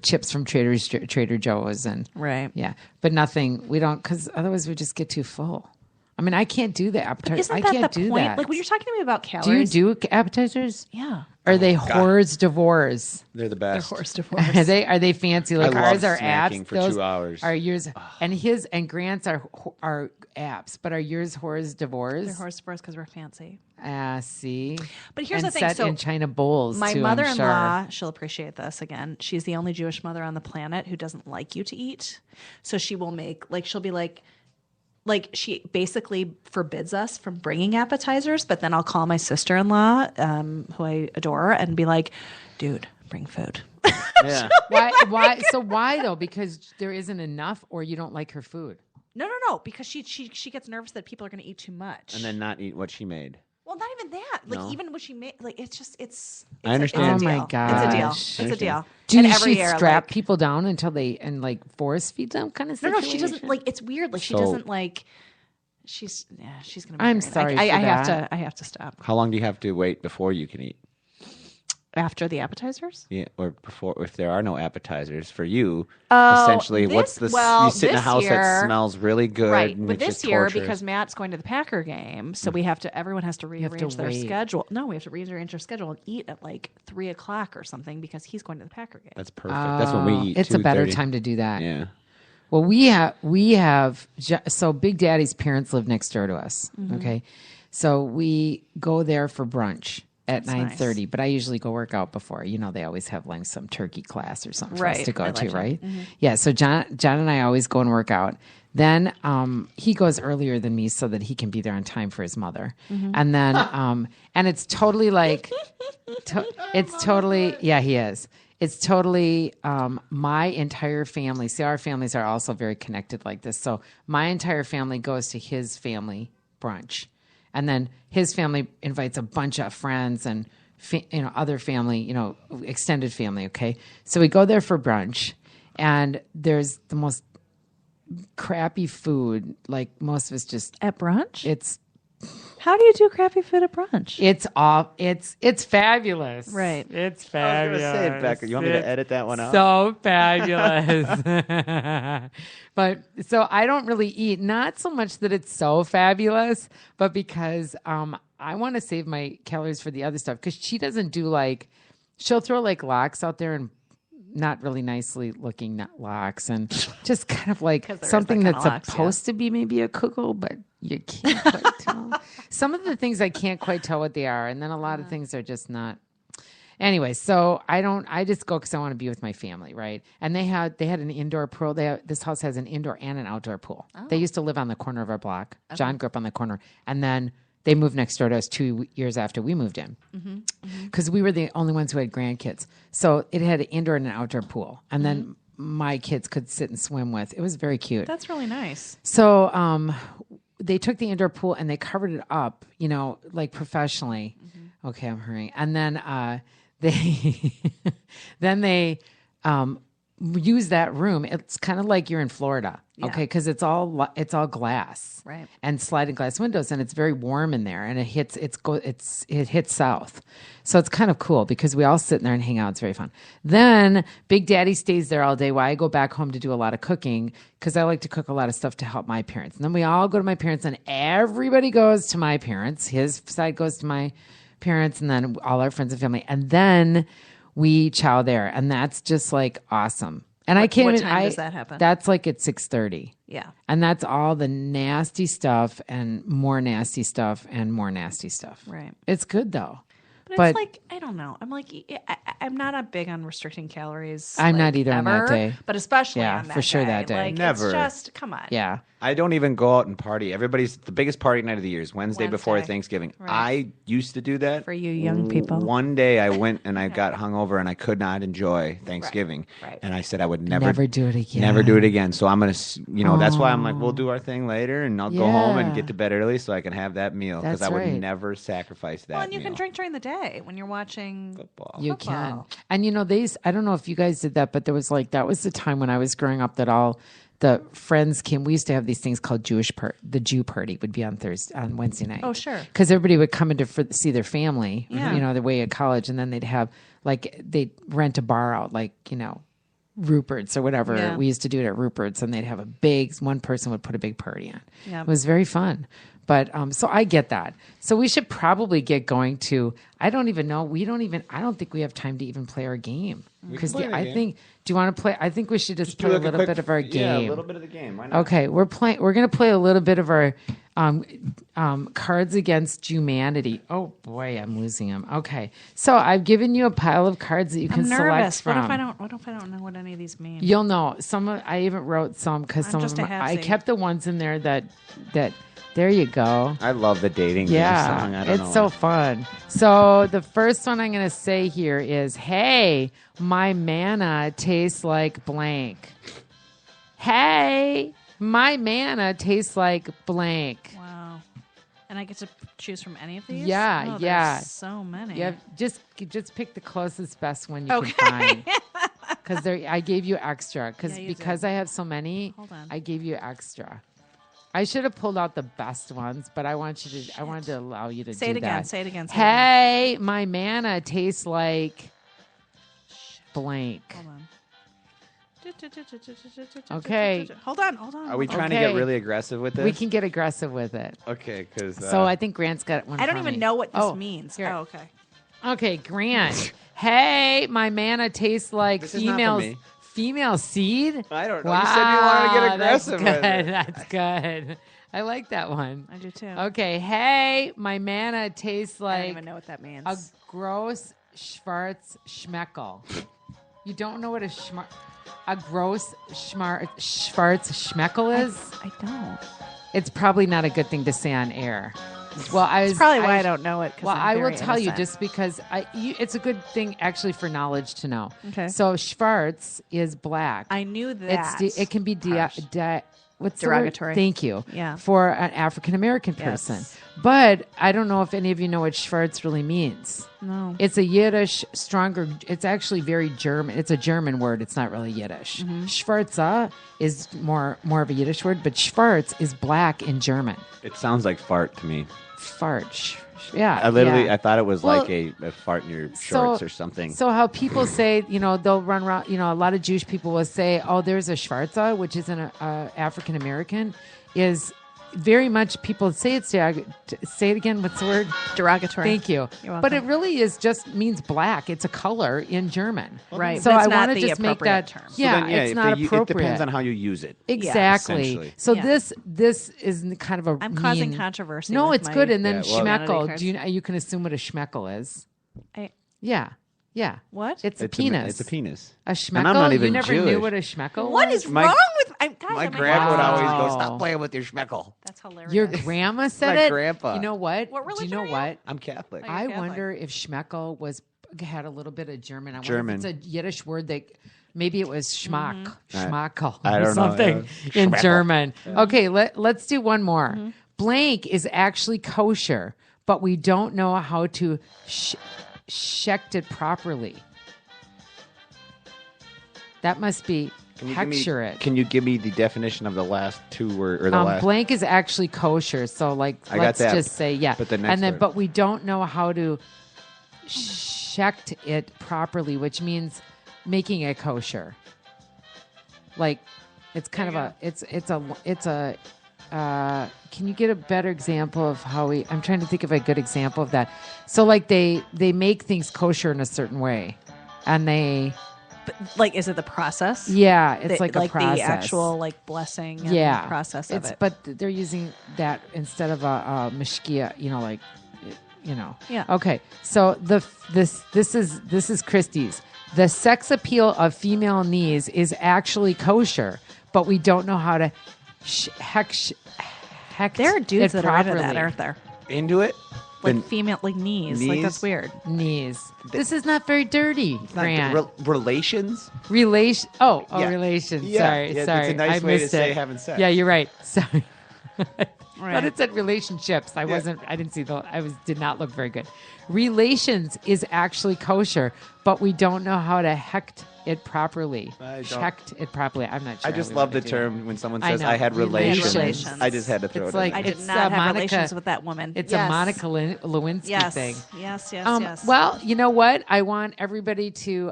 chips from Trader Joe's and Right. yeah, but nothing. We don't because otherwise we just get too full. I mean, I can't do the appetizers. Isn't I that can't the do point? that. Like when you're talking to me about do you calories. do appetizers? Yeah. Are they hors d'oeuvres? They're the best. Horse divorce. Are they fancy? Like I love ours are snacking apps. for Those 2 hours. are yours, and Grant's are apps, but are yours hors d'oeuvres? They're horse divorce because we're fancy. See. But here's and the thing. set So in China bowls. my too, I'm mother-in-law, sure. she'll appreciate this again. She's the only Jewish mother on the planet who doesn't like you to eat. So she will make she'll be like she basically forbids us from bringing appetizers, but then I'll call my sister-in-law, who I adore, and be like, dude, bring food. Yeah. Why? So why though? Because there isn't enough, or you don't like her food. No, because she gets nervous that people are going to eat too much. And then not eat what she made. Well, not even that. No. Even when she made, it's I understand. It's a Oh deal. my gosh. It's a deal. I It's a understand. deal. Do And she every year, strap people down until they force feed them? Kind of No, situation? she doesn't. It's weird. She So- doesn't She's gonna. Be I'm very- sorry I for have that. to. I have to stop How long do you have to wait before you can eat? after the appetizers. Yeah, or before if there are no appetizers for you. Oh, essentially, what's this- the well, you sit in a this house year- that smells really good, Right, and but it's this just year torturous. because Matt's going to the Packer game, so we have to. Everyone has to rearrange their wait. schedule. No, we have to rearrange their schedule and eat at 3:00 or something because he's going to the Packer game. That's perfect. That's when we eat. It's a better 2:30. time to do that. Yeah. Well, we have so Big Daddy's parents live next door to us. Mm-hmm. Okay, so we go there for brunch at That's 9:30. But I usually go work out before. They always have some turkey class or something for us Right. to go I to, like that. right? Yeah. So John and I always go and work out. Then he goes earlier than me so that he can be there on time for his mother. And then and it's totally it's totally he is. It's totally my entire family. See, our families are also very connected like this. So my entire family goes to his family brunch, and then his family invites a bunch of friends and other family, extended family. Okay, so we go there for brunch, and there's the most crappy food. Like most of it's just At brunch? it's How do you do crappy food at brunch? it's fabulous. Right. It's I was fabulous. gonna say, Becca, you want me to edit that one out? So fabulous. But so I don't really eat, not so much that it's so fabulous, but because I want to save my calories for the other stuff. Because she doesn't do She'll throw like locks out there and not really nicely looking locks and just kind of like something that's supposed to be maybe a kugel, but you can't quite tell. Some of the things I can't quite tell what they are. And then a lot of things are just not. Anyway, so I just go because I want to be with my family, right? And they had an indoor pool. This house has an indoor and an outdoor pool. Oh. They used to live on the corner of our block. Okay. John grew up on the corner. And then they moved next door to us 2 years after we moved in. Because we were the only ones who had grandkids. So it had an indoor and an outdoor pool. And then my kids could sit and swim with. It was very cute. That's really nice. So they took the indoor pool and they covered it up, like professionally. Okay, I'm hurrying. And then they use that room. It's kind of like you're in Florida, okay? Because it's all glass, right? And sliding glass windows, and it's very warm in there. And it hits south, so it's kind of cool because we all sit in there and hang out. It's very fun. Then Big Daddy stays there all day while I go back home to do a lot of cooking because I like to cook a lot of stuff to help my parents. And then we all go to my parents, and everybody goes to my parents. His side goes to my parents, and then all our friends and family, and then we chow there, and that's just like awesome. And I can't. What time does that happen? That's like at 6:30. Yeah, and that's all the nasty stuff, and more nasty stuff, and more nasty stuff. Right. It's good though. But it's like, I don't know. I'm like, I'm not big on restricting calories. I'm like, not either ever, on that day. But especially on that for sure day. that day. Like, Never. It's just, come on. Yeah. I don't even go out and party. The biggest party night of the year is Wednesday before Thanksgiving. Right. I used to do that. For you young people. One day I went and I got hungover and I could not enjoy Thanksgiving. Right. And I said I would never do it again. Never do it again. So I'm going to, that's why I'm like, we'll do our thing later and I'll go home and get to bed early so I can have that meal. Because I would never sacrifice that Well, and you meal. can drink during the day when you're watching football. You can. And I don't know if you guys did that, but there was that was the time when I was growing up that all the friends came. We used to have these things called the Jew party would be on Wednesday night. Oh, sure. Because everybody would come in to see their family, Yeah. the way at college. And then they'd have they'd rent a bar out, Rupert's or whatever. Yeah. We used to do it at Rupert's, and they'd have one person would put a big party on. Yeah. It was very fun. But so I get that. So we should probably get going to. I don't even know. I don't think we have time to even play our game. Because I think. Do you want to play? I think we should just play a little bit of our game. Yeah, a little bit of the game. Why not? Okay, we're going to play a little bit of our Cards Against Humanity. Oh boy, I'm losing them. Okay, so I've given you a pile of cards that you can select from. What if I don't know what any of these mean? You'll know. I even wrote some because some of them. I kept the ones in there that. There you go. I love the dating game song. It's so fun. So the first one I'm going to say here is, hey, my manna tastes like blank. Hey, my manna tastes like blank. Wow. And I get to choose from any of these? Yeah, there's so many. Yeah, just pick the closest, best one you can find. Because I gave you extra. Because I have so many, I gave you extra. I should have pulled out the best ones, but I wanted to allow you to say do it again. that. Say it again. Hey, my manna tastes like blank. Hold on. Okay. Hold on. Are we trying to get really aggressive with this? We can get aggressive with it. Okay, because so I think Grant's got one. I don't even know what this means. Here. Oh, okay. Okay, Grant. Hey, my manna tastes like female seed? I don't know. Wow, you said you wanted to get aggressive with it. That's good. I like that one. I do too. Okay. Hey, my manna tastes like... I don't even know what that means. A gross Schwarz Schmeckel. You don't know what a gross Schwarz Schmeckel is? I don't. It's probably not a good thing to say on air. Well, That's probably why I don't know it. Well, I will tell you just because it's a good thing actually for knowledge to know. Okay. So Schwarz is black. I knew that. It can be what's derogatory. Thank you. Yeah. For an African American person. Yes. But I don't know if any of you know what Schwarz really means. No. It's a Yiddish it's actually very German. It's a German word. It's not really Yiddish. Mm-hmm. Schwarza is more of a Yiddish word, but Schwarz is black in German. It sounds like fart to me. Fart. Yeah. I thought it was like a fart in your shorts or something. So how people say, they'll run around, a lot of Jewish people will say, oh, there's a Schwarza, which is an African American, is very much people say it's say it again. What's the word? Derogatory. Thank you. You're welcome. But it really is just means black. It's a color in German. Right. So That's I not want to the just make appropriate that term. Yeah, Then, it's not appropriate. It depends on how you use it. Exactly. Essentially. So Yeah. this is kind of a I'm causing mean- controversy. No, with it's my good. And then Yeah, well- schmeckel. Humanity You can assume what a schmeckel is. I- Yeah. Yeah. What? It's a It's penis. It's a penis. A schmeckel. And I'm not even you never knew Jewish. what a schmeckel What was? is My- wrong with guys? My I'm grandpa would always Wow. go, "Stop playing with your schmeckel." That's hilarious. Your grandma said My it. grandpa. You know what? What Do you religion know are you? what? I'm Catholic. Oh, I Catholic. wonder if schmeckel had a little bit of German. I wonder German. if it's a Yiddish word that maybe it was schmack, schmackel, I or don't know, something yeah. in Schmeckel. German. Okay, let's do one more. Blank is actually kosher, but we don't know how to check it properly. That must be hexure it. Can you give me the definition of the last two words or the last? Blank is actually kosher, so I got let's that. just say But the next word. but we don't know how to check it properly, which means making it kosher. Like it's kind of a can you get a better example of how I'm trying to think of a good example of that. So like they make things kosher in a certain way, and Like, is it the process? yeah, it's like a process. the actual like blessing. And Yeah, process of it. But they're using that instead of a mishkia. Yeah. Okay, so this is Kristy's. The sex appeal of female knees is actually kosher, but we don't know how to hex. There are dudes it that are into properly. that, aren't there? Into it? Like Then female, like knees. Like Knees? that's weird. Knees. This is not very dirty, not Grant. relations? Relation. Oh, Yeah. relations. Yeah. Sorry, Yeah, sorry. it's a nice I way to missed say it. having sex. Yeah, you're right. Sorry. Right. But it said relationships. I didn't see did not look very good. Relations is actually kosher, but we don't know how to hecht it properly. Checked it properly. I'm not sure. I just how we love wanna the do term when someone I says, know. "I had Relations. relations." I just had to throw It's it like- in. I did It's not have Monica- relations with that woman. It's Yes. a Monica Lewinsky Yes. thing. Yes. Yes. Yes. Well, you know what? I want everybody to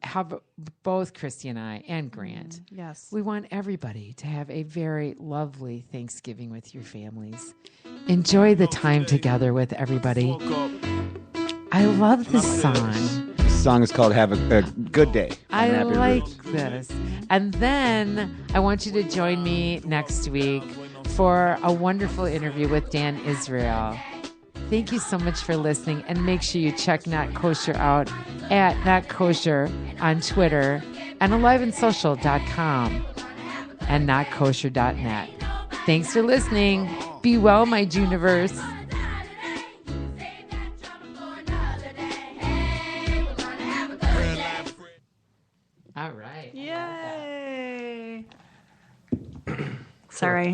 have both Kristy and I and Grant. Yes. We want everybody to have a very lovely Thanksgiving with your families. Enjoy the time together with everybody. I love this song. This song is called "Have a Good Day." I on Happy like Roots. this. And then I want you to join me next week for a wonderful interview with Dan Israel. Thank you so much for listening, and make sure you check Not Kosher out at Not Kosher on Twitter and AliveAndSocial.com and NotKosher.net. Thanks for listening. Be well, my Juniverse. All right. Yay. Sorry.